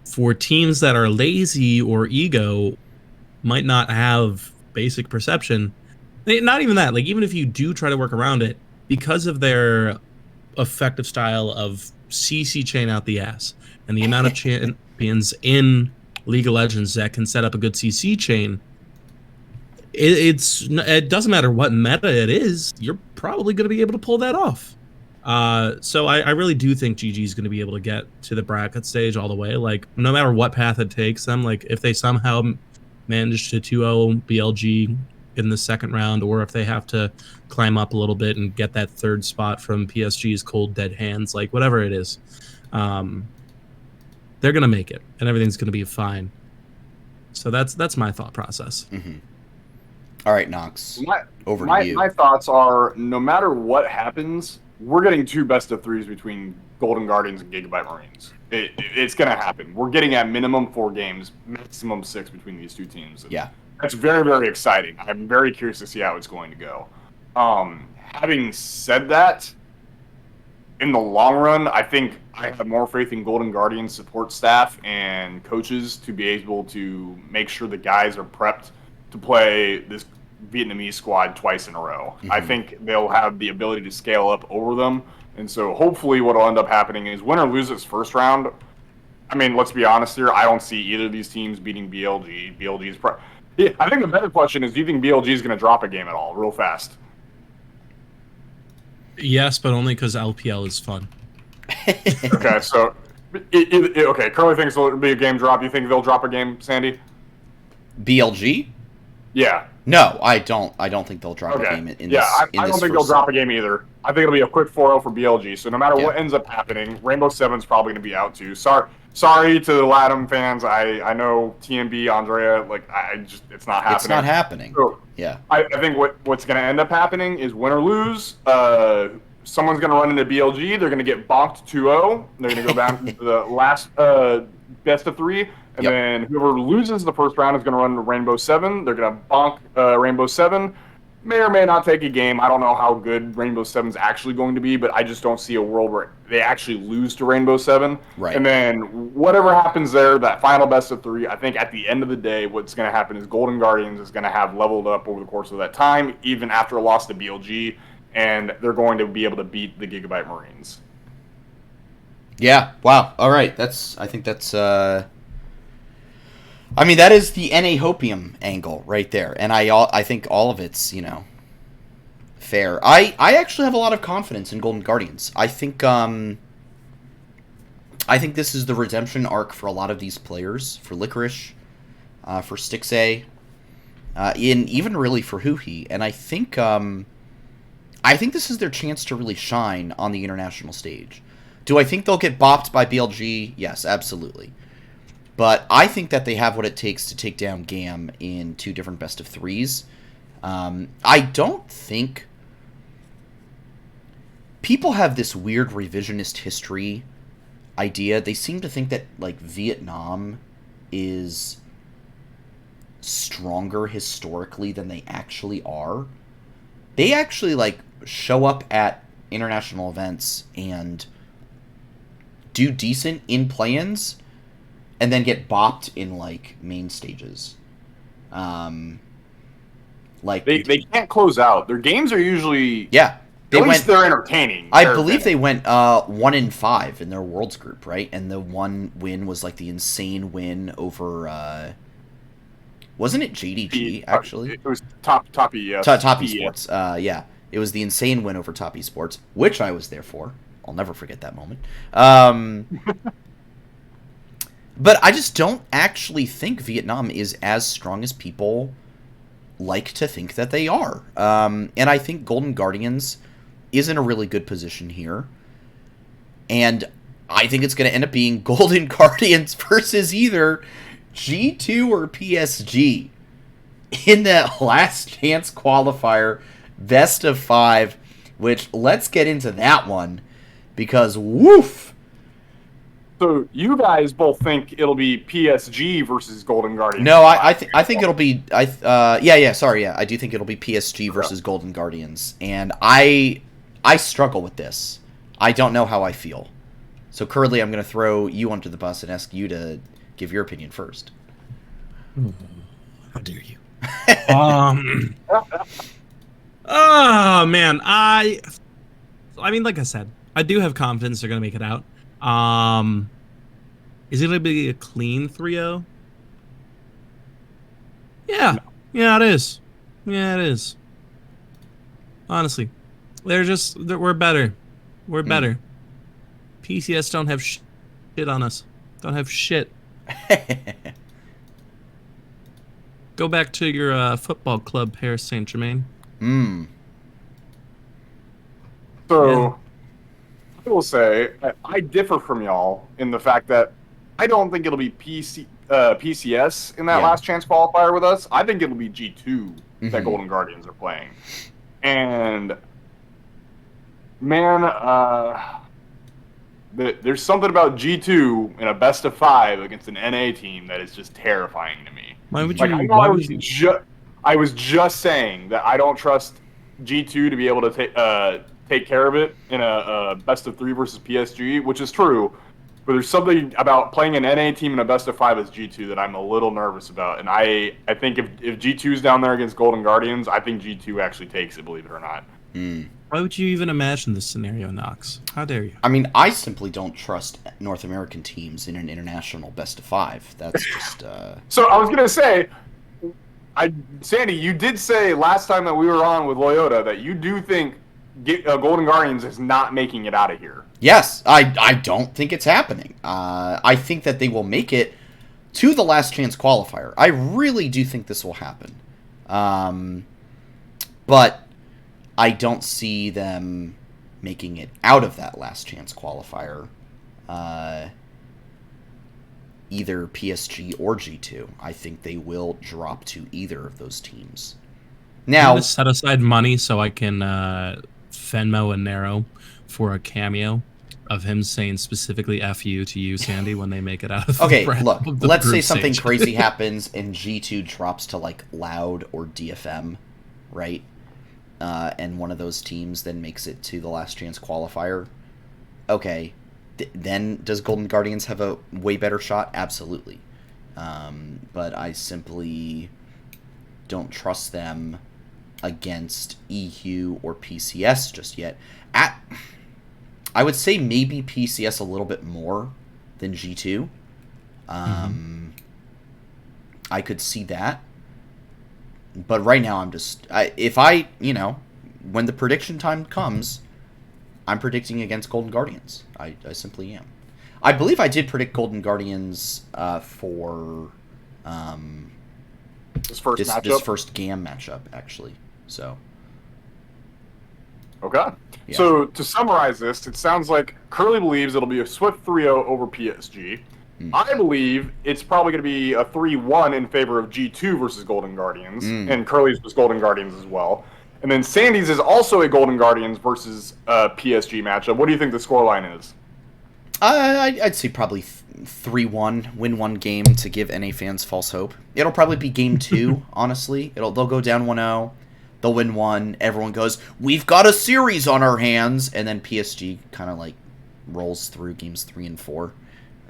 for teams that are lazy or ego, might not have basic perception. Not even that. Like, even if you do try to work around it, because of their effective style of CC chain out the ass and the amount of champions in League of Legends that can set up a good CC chain, it doesn't matter what meta it is, you're probably going to be able to pull that off. So I really do think GG is going to be able to get to the bracket stage all the way. Like, no matter what path it takes them, like if they somehow manage to 2-0 BLG in the second round, or if they have to climb up a little bit and get that third spot from PSG's cold dead hands, like whatever it is, they're going to make it and everything's going to be fine. So that's my thought process. All right, Knox, over to you. My thoughts are, no matter what happens, we're getting two best of threes between Golden Guardians and Gigabyte Marines. It's going to happen. We're getting at minimum 4 games, maximum 6 between these two teams. And yeah. That's very, very exciting. I'm very curious to see how it's going to go. Having said that, in the long run, I think I have more faith in Golden Guardians support staff and coaches to be able to make sure the guys are prepped to play this Vietnamese squad twice in a row. Mm-hmm. I think they'll have the ability to scale up over them. And so hopefully what will end up happening is win or lose this first round. I mean, let's be honest here. I don't see either of these teams beating BLG. BLG's I think the better question is, do you think BLG is going to drop a game at all real fast? Yes, but only because LPL is fun. Okay, so okay, Curly thinks it'll be a game drop. You think they'll drop a game, Sandy? BLG? Yeah. No, I don't. I don't think they'll drop a game in this. I don't think they'll drop a game either. I think it'll be a quick 4-0 for BLG. So no matter what ends up happening, Rainbow Seven's probably going to be out too. Sorry to the LATAM fans. I know TMB, Andrea, like it's not happening. It's not happening. So, yeah. I think what's going to end up happening is win or lose. Someone's going to run into BLG. They're going to get bonked 2-0. They're going to go down to the last best of 3. And then whoever loses the first round is going to run to Rainbow 7. They're going to bonk Rainbow 7. May or may not take a game. I don't know how good Rainbow 7's actually going to be, but I just don't see a world where they actually lose to Rainbow 7. Right. And then whatever happens there, that final best of 3, I think at the end of the day, what's going to happen is Golden Guardians is going to have leveled up over the course of that time, even after a loss to BLG, and they're going to be able to beat the Gigabyte Marines. Yeah. Wow. All right. I think that's. I mean, that is the NA Hopium angle right there, and I think all of it's fair. I actually have a lot of confidence in Golden Guardians. I think this is the redemption arc for a lot of these players, for Licorice, for Stixay, even really for Huhi, and I think this is their chance to really shine on the international stage. Do I think they'll get bopped by BLG? Yes, absolutely. But I think that they have what it takes to take down GAM in 2 different best of 3s. I don't think people have this weird revisionist history idea. They seem to think that like Vietnam is stronger historically than they actually are. They actually like show up at international events and do decent in play-ins, and then get bopped in like main stages. Like they can't close out. Their games are usually at least they're entertaining. I believe they went 1-5 in their Worlds group, right? And the one win was like the insane win over. Wasn't it JDG actually? It was Top ES. Top Esports. Yeah, it was the insane win over Top Esports, which I was there for. I'll never forget that moment. But I just don't actually think Vietnam is as strong as people like to think that they are. And I think Golden Guardians is in a really good position here. And I think it's going to end up being Golden Guardians versus either G2 or PSG in that last chance qualifier, best of 5, which let's get into that one because woof. So you guys both think it'll be PSG versus Golden Guardians? No, I think it'll be I do think it'll be PSG versus Golden Guardians, and I struggle with this. I don't know how I feel. So Curly, I'm going to throw you under the bus and ask you to give your opinion first. How dare you? Oh man, I mean, like I said, I do have confidence they're going to make it out. Is it going to be a clean 3-0? Yeah. No. Yeah, it is. Yeah, it is. Honestly. We're better. We're better. PCS don't have shit on us. Don't have shit. Go back to your football club, Paris Saint-Germain. So, I will say, I differ from y'all in the fact that I don't think it'll be PCS in that last chance qualifier with us. I think it'll be G2 that Golden Guardians are playing. And, man, there's something about G2 in a best of 5 against an NA team that is just terrifying to me. Why would you? I was just saying that I don't trust G2 to be able to take care of it in a best of 3 versus PSG, which is true. But there's something about playing an NA team in a best of 5 as G2 that I'm a little nervous about. And I think if G2 is down there against Golden Guardians, I think G2 actually takes it, believe it or not. Why would you even imagine this scenario, Knox? How dare you? I mean, I simply don't trust North American teams in an international best of 5. That's just. So I was gonna say, Sandy, you did say last time that we were on with Loyota that you do think Golden Guardians is not making it out of here. Yes, I don't think it's happening. I think that they will make it to the last chance qualifier. I really do think this will happen. But I don't see them making it out of that last chance qualifier. Either PSG or G2. I think they will drop to either of those teams. Now, I'm gonna set aside money so I can Venmo and Nero for a cameo of him saying specifically "F you" to you, Sandy, when they make it out of okay, the look, of the let's say group something stage. crazy happens and G2 drops to like Loud or DFM, right? And one of those teams then makes it to the last chance qualifier. Okay, then does Golden Guardians have a way better shot? Absolutely. But I simply don't trust them against EU or PCS just yet. I would say maybe PCS a little bit more than G2. I could see that. But right now I'm just... when the prediction time comes, I'm predicting against Golden Guardians. I simply am. I believe I did predict Golden Guardians for This first matchup? This first GAM matchup, actually. So... Okay. Yeah. So to summarize this, it sounds like Curly believes it'll be a swift 3-0 over PSG. I believe it's probably going to be a 3-1 in favor of G2 versus Golden Guardians, and Curly's was Golden Guardians as well. And then Sandy's is also a Golden Guardians versus PSG matchup. What do you think the scoreline is? I'd say probably 3-1, win one game to give NA fans false hope. It'll probably be game 2, honestly. They'll go down 1-0. They'll win 1. Everyone goes, we've got a series on our hands. And then PSG kind of like rolls through games 3 and 4.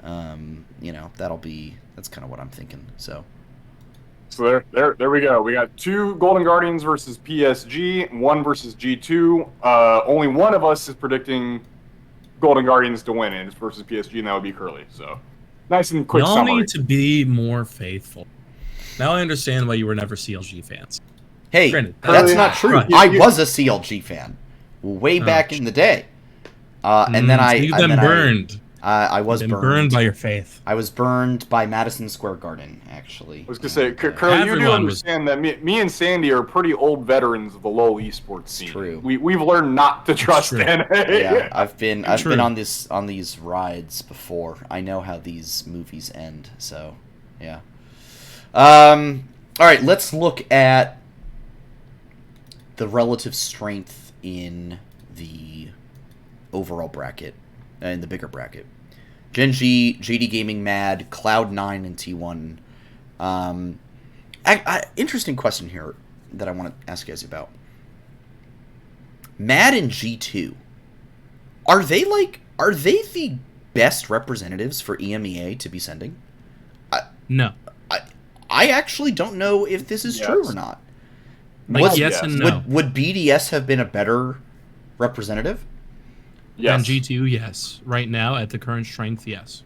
That's kind of what I'm thinking. So there we go. We got 2 Golden Guardians versus PSG, 1 versus G2. Only one of us is predicting Golden Guardians to win, and it's versus PSG, and that would be Curly. So nice and quick Y'all summary. need to be more faithful. Now I understand why you were never CLG fans. hey, Granted, that's not true. right. I was a CLG fan way back in the day, and then you've been burned. I was burned by your faith. I was burned by Madison Square Garden, actually. I was going to say, Curly, you do Everyone was- understand that me and Sandy are pretty old veterans of the LoL esports scene. True. We've learned not to trust true. NA. Yeah, I've been True. on these rides before. I know how these movies end. So, yeah. All right, let's look at the relative strength in the overall bracket, in the bigger bracket. Gen G, JD Gaming, Mad, Cloud9, and T1. Interesting question here that I want to ask you guys about. Mad and G2, are they the best representatives for EMEA to be sending? No. I actually don't know if this is true or not. Like, yes and no. Would BDS have been a better representative? Yes. And G2, yes. Right now, at the current strength, yes.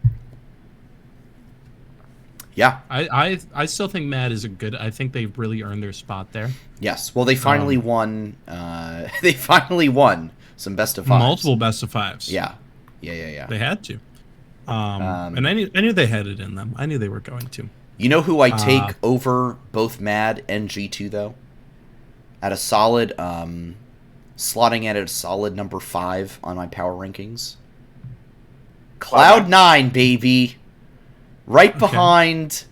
Yeah. I still think Mad is a good... I think they've really earned their spot there. Yes. Well, they finally won... they finally won some best of fives. Multiple best of fives. Yeah. They had to. And I knew they had it in them. I knew they were going to. You know who I take over both Mad and G2, though? At a solid... slotting at a solid number 5 on my power rankings. Cloud9, baby. Right behind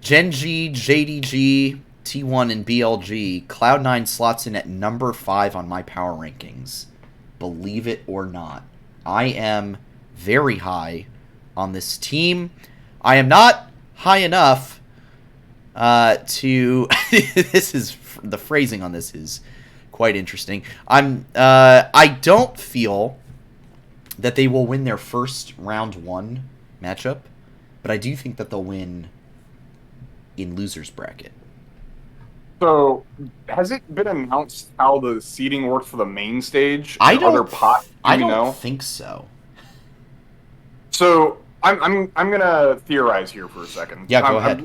Gen G, JDG, T1, and BLG. Cloud9 slots in at number 5 on my power rankings. Believe it or not. I am very high on this team. I am not high enough to... this is... The phrasing on this is... quite interesting. I don't feel that they will win their first round 1 matchup, but I do think that they'll win in losers bracket. So, has it been announced how the seeding works for the main stage? I and other don't. pot? I Do we don't know? think so. So I'm gonna theorize here for a second. Yeah, go ahead.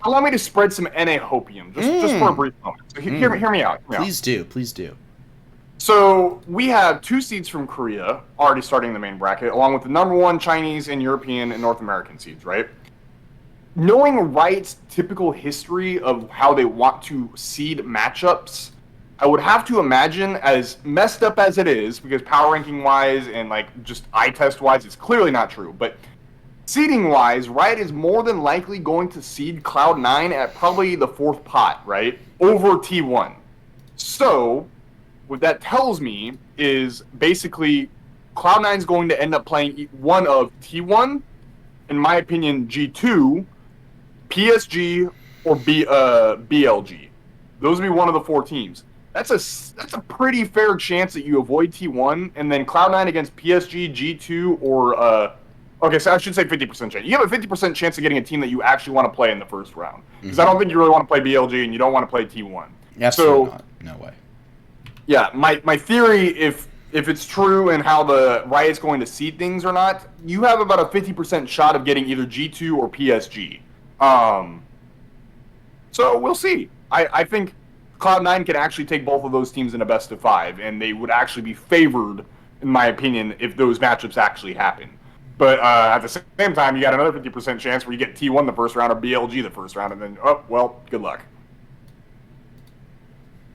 Allow me to spread some NA hopium just for a brief moment. So hear me out. Please do. Please do. So we have 2 seeds from Korea already starting the main bracket, along with the number 1 Chinese and European and North American seeds, right? Knowing Riot's typical history of how they want to seed matchups, I would have to imagine, as messed up as it is, because power ranking wise and like just eye test wise, it's clearly not true. But seeding wise, Riot is more than likely going to seed Cloud9 at probably the 4th pot, right? Over T1. So what that tells me is basically Cloud9 is going to end up playing one of T1, in my opinion, G2, PSG, or BLG. Those would be one of the 4 teams. That's a pretty fair chance that you avoid T1, and then Cloud9 against PSG, G2, or okay, so I should say 50% chance. You have a 50% chance of getting a team that you actually want to play in the first round. Because I don't think you really want to play BLG, and you don't want to play T1. Absolutely not. No way. Yeah, my theory, if it's true and how the Riot's going to seed things or not, you have about a 50% shot of getting either G2 or PSG. So we'll see. I think Cloud9 can actually take both of those teams in a best of 5, and they would actually be favored, in my opinion, if those matchups actually happen. But at the same time, you got another 50% chance where you get T1 the first round or BLG the first round, and then, oh, well, good luck.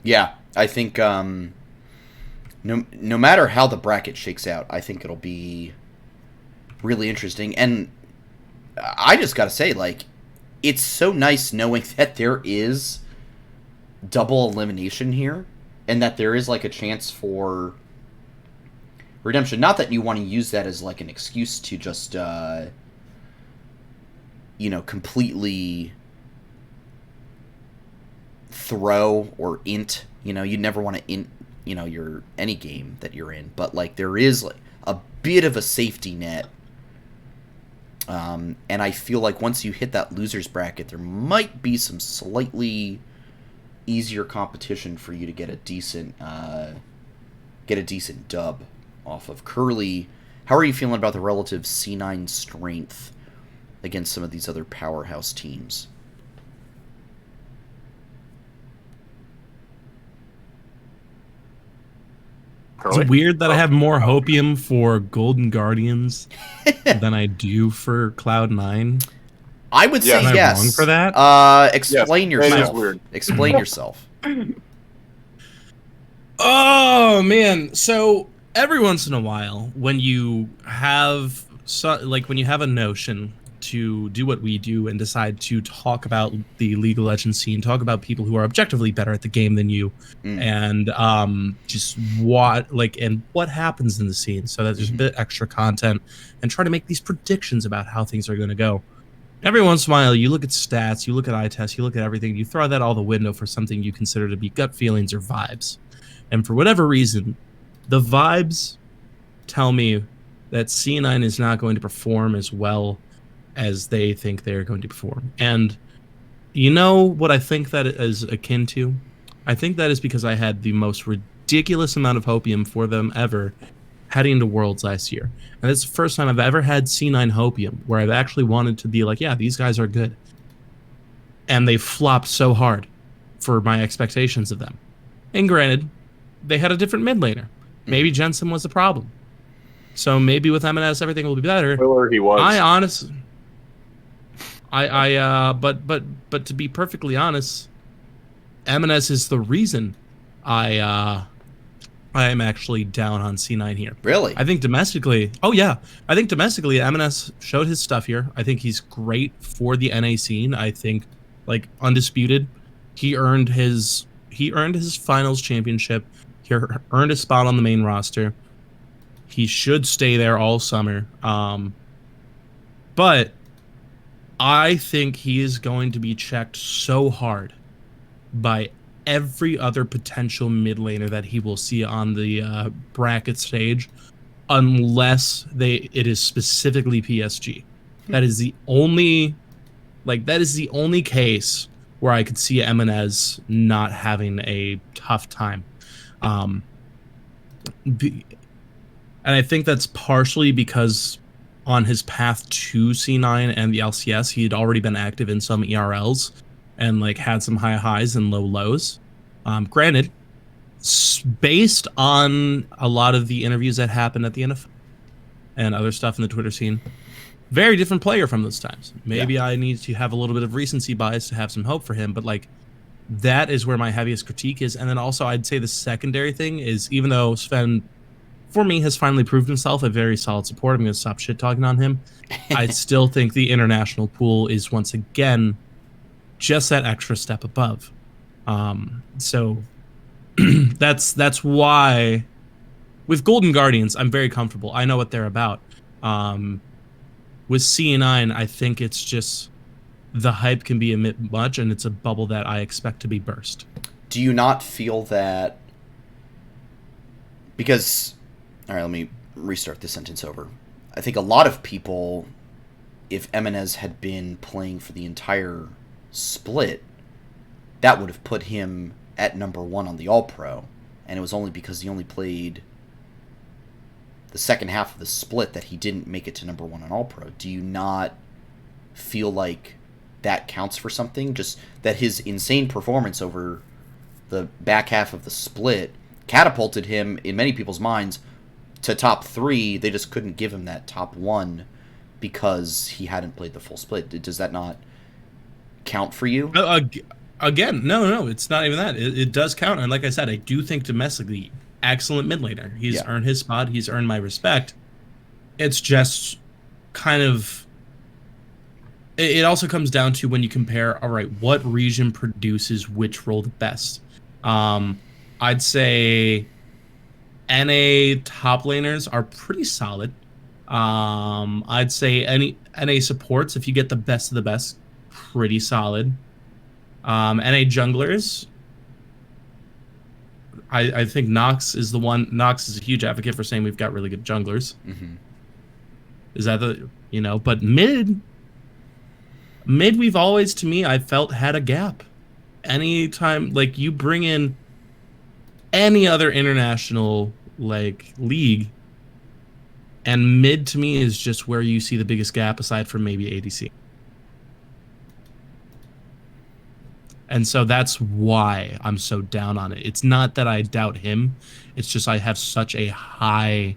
Yeah, I think no matter how the bracket shakes out, I think it'll be really interesting. And I just got to say, like, it's so nice knowing that there is double elimination here and that there is, like, a chance for redemption. Not that you want to use that as, like, an excuse to just, completely throw or int. You never want to int, your any game that you're in. But, like, there is, like, a bit of a safety net. And I feel like once you hit that losers bracket, there might be some slightly easier competition for you to get a decent dub off of. Curly, how are you feeling about the relative C9 strength against some of these other powerhouse teams? It's weird that I have more hopium for Golden Guardians than I do for Cloud9. I would say yes. Am I wrong for that? Explain yourself. That is weird. Explain yourself. Oh man! So every once in a while, when you have when you have a notion to do what we do and decide to talk about the League of Legends scene, talk about people who are objectively better at the game than you, and just what happens in the scene, so that there's a bit extra content, and try to make these predictions about how things are going to go. Every once in a while, you look at stats, you look at eye tests, you look at everything, you throw that all the window for something you consider to be gut feelings or vibes. And for whatever reason, the vibes tell me that C9 is not going to perform as well as they think they're going to perform. And you know what I think that is akin to? I think that is because I had the most ridiculous amount of hopium for them ever heading into Worlds last year. And it's the first time I've ever had C9 hopium where I've actually wanted to be like, yeah, these guys are good. And they flopped so hard for my expectations of them. And granted, they had a different mid laner. Maybe Jensen was the problem. So maybe with MNS everything will be better. Where he was. I honestly... but to be perfectly honest, MNS is the reason I am actually down on C9 here. Really? I think domestically, MNS showed his stuff here. I think he's great for the NA scene. I think, like, undisputed, he earned his finals championship. He earned a spot on the main roster. He should stay there all summer. But I think he is going to be checked so hard by every other potential mid laner that he will see on the bracket stage unless it is specifically PSG. That is the only case where I could see Eminez not having a tough time. And I think that's partially because on his path to C9 and the LCS, he had already been active in some ERLs and like had some high highs and low lows. Granted, based on a lot of the interviews that happened at the NFL and other stuff in the Twitter scene, very different player from those times. Maybe I need to have a little bit of recency bias to have some hope for him, but like that is where my heaviest critique is. And then also I'd say the secondary thing is, even though Sven, for me, has finally proved himself a very solid support, I'm going to stop shit talking on him. I still think the international pool is once again just that extra step above. So that's why with Golden Guardians, I'm very comfortable. I know what they're about. With C9, I think it's just the hype can be a bit much, and it's a bubble that I expect to be burst. Do you not feel that? Because, all right, let me restart this sentence over. I think a lot of people, if Eminez had been playing for the entire split, that would have put him at number 1 on the All-Pro, and it was only because he only played the second half of the split that he didn't make it to number 1 on All-Pro. Do you not feel like that counts for something? Just that his insane performance over the back half of the split catapulted him, in many people's minds, to top 3. They just couldn't give him that top 1 because he hadn't played the full split. Does that not count for you? Again, no, it's not even that. It does count, and like I said, I do think domestically, excellent mid laner. He's earned his spot. He's earned my respect. It's just kind of... It also comes down to when you compare, all right, what region produces which role the best. I'd say NA top laners are pretty solid. I'd say any NA supports, if you get the best of the best, pretty solid. NA junglers, I think Nox is the one. Nox is a huge advocate for saying we've got really good junglers. Mm-hmm. Is that but mid we've always, to me, I felt had a gap. Anytime, like, you bring in any other international, like, league, and mid, to me, is just where you see the biggest gap, aside from maybe ADC. And so that's why I'm so down on it. It's not that I doubt him. It's just I have such a high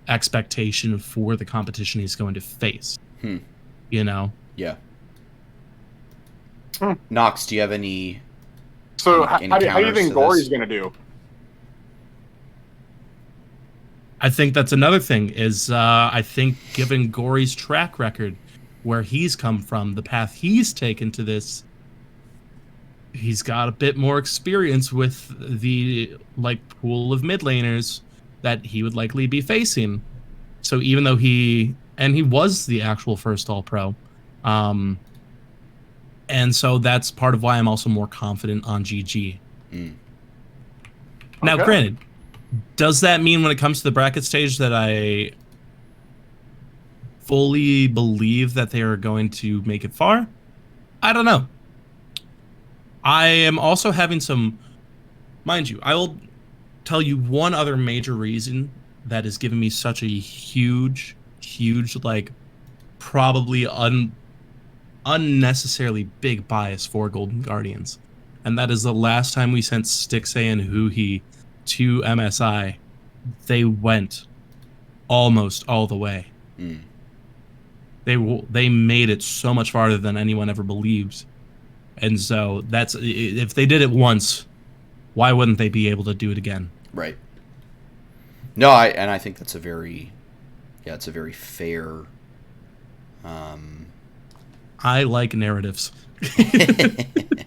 expectation for the competition he's going to face. Yeah. Nox, do you have any... So how do you think Gory's going to do? I think that's another thing, is I think given Gory's track record, where he's come from, the path he's taken to this, he's got a bit more experience with the pool of mid laners that he would likely be facing. So even though he was the actual first All-Pro, and so that's part of why I'm also more confident on GG. Now, granted, does that mean when it comes to the bracket stage that I fully believe that they are going to make it far? I don't know. I am also having some, mind you, I will tell you one other major reason that has given me such a huge, probably unnecessarily big bias for Golden Guardians. And that is the last time we sent Stixay and Huhi to MSI, they went almost all the way. They made it so much farther than anyone ever believed. And so that's, if they did it once, why wouldn't they be able to do it again? Right. No, I think that's a very fair. I like narratives.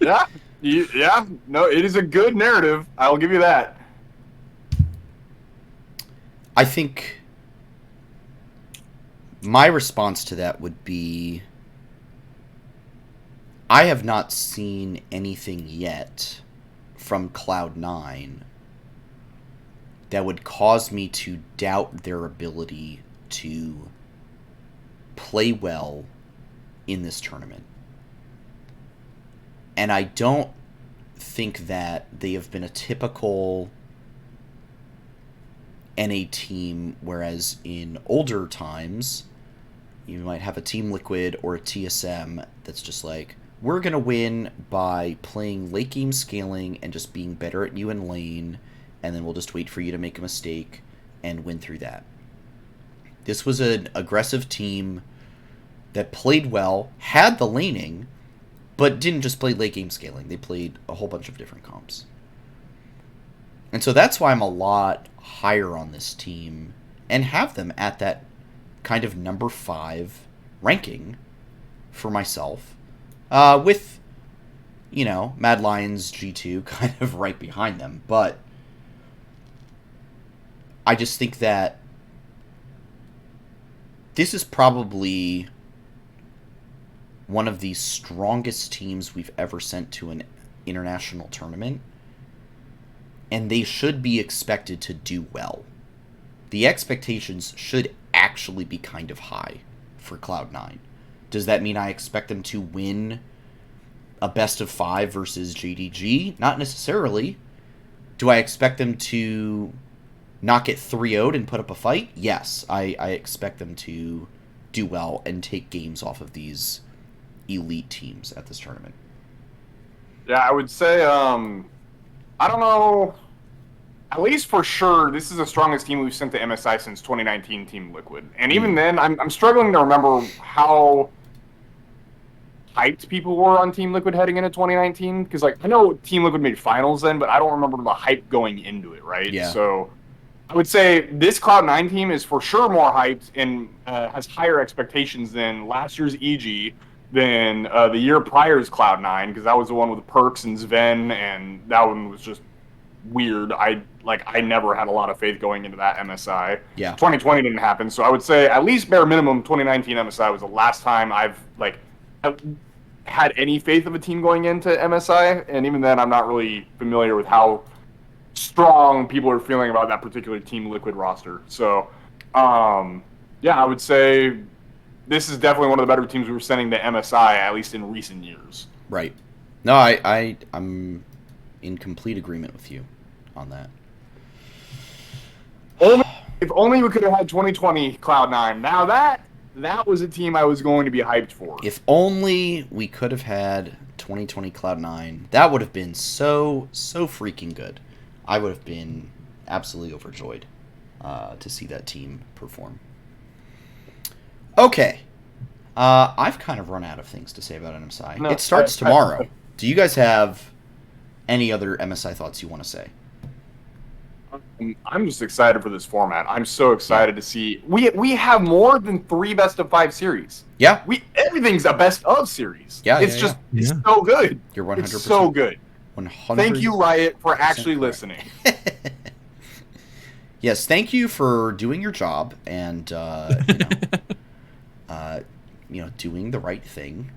Yeah. No, it is a good narrative. I'll give you that. I think my response to that would be, I have not seen anything yet from Cloud9 that would cause me to doubt their ability to play well in this tournament. And I don't think that they have been a typical NA team, whereas in older times, you might have a Team Liquid or a TSM that's just like, we're going to win by playing late game scaling and just being better at you in lane, and then we'll just wait for you to make a mistake and win through that. This was an aggressive team that played well, had the laning, but didn't just play late game scaling. They played a whole bunch of different comps. And so that's why I'm a lot higher on this team and have them at that kind of number 5 ranking for myself, with, you know, Mad Lions G2 kind of right behind them. But I just think that this is probably one of the strongest teams we've ever sent to an international tournament, and they should be expected to do well. The expectations should actually be kind of high for Cloud9. Does that mean I expect them to win a best of 5 versus JDG? Not necessarily. Do I expect them to not get 3-0'd and put up a fight? Yes, I expect them to do well and take games off of these elite teams at this tournament. Yeah, I would say, I don't know, at least for sure, this is the strongest team we've sent to MSI since 2019 Team Liquid. And even then, I'm struggling to remember how hyped people were on Team Liquid heading into 2019. Because, like, I know Team Liquid made finals then, but I don't remember the hype going into it, right? Yeah. So I would say this Cloud9 team is for sure more hyped and has higher expectations than last year's EG, than the year prior's Cloud9, because that was the one with Perks and Sven, and that one was just weird. I never had a lot of faith going into that MSI. Yeah. 2020 didn't happen, so I would say at least bare minimum 2019 MSI was the last time I've had any faith of a team going into MSI, and even then I'm not really familiar with how strong people are feeling about that particular Team Liquid roster. So, yeah, I would say this is definitely one of the better teams we were sending to MSI, at least in recent years. Right. No, I'm in complete agreement with you on that. If only we could have had 2020 Cloud9. Now that was a team I was going to be hyped for. If only we could have had 2020 Cloud9, that would have been so freaking good. I would have been absolutely overjoyed to see that team perform. Okay. I've kind of run out of things to say about MSI. No, it starts tomorrow. Do you guys have any other MSI thoughts you want to say? I'm just excited for this format. I'm so excited to see. We have more than 3 best of 5 series. Yeah. Everything's a best of series. Yeah, it's it's so good. You're 100%. It's so good. 100%. Thank you, Riot, for actually listening. Yes, thank you for doing your job and doing the right thing.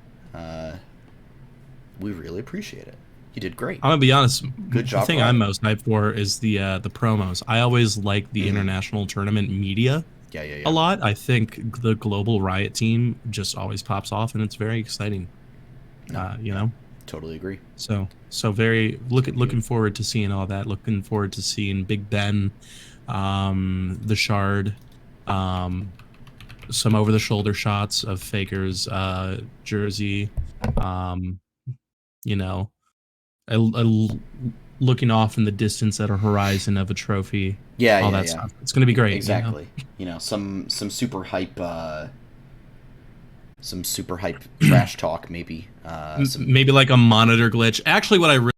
We really appreciate it. You did great. I'm gonna be honest. Good job. The thing I'm most hyped for is the promos. I always like the international tournament media. Yeah. A lot. I think the global Riot team just always pops off, and it's very exciting. Totally agree. So very looking forward to seeing all that. Looking forward to seeing Big Ben, the Shard, some over the shoulder shots of Faker's jersey. Looking off in the distance at a horizon of a trophy. Yeah, all that stuff. It's gonna be great. Exactly. Some super hype. Some super hype trash talk, maybe. Maybe like a monitor glitch. Actually, what I really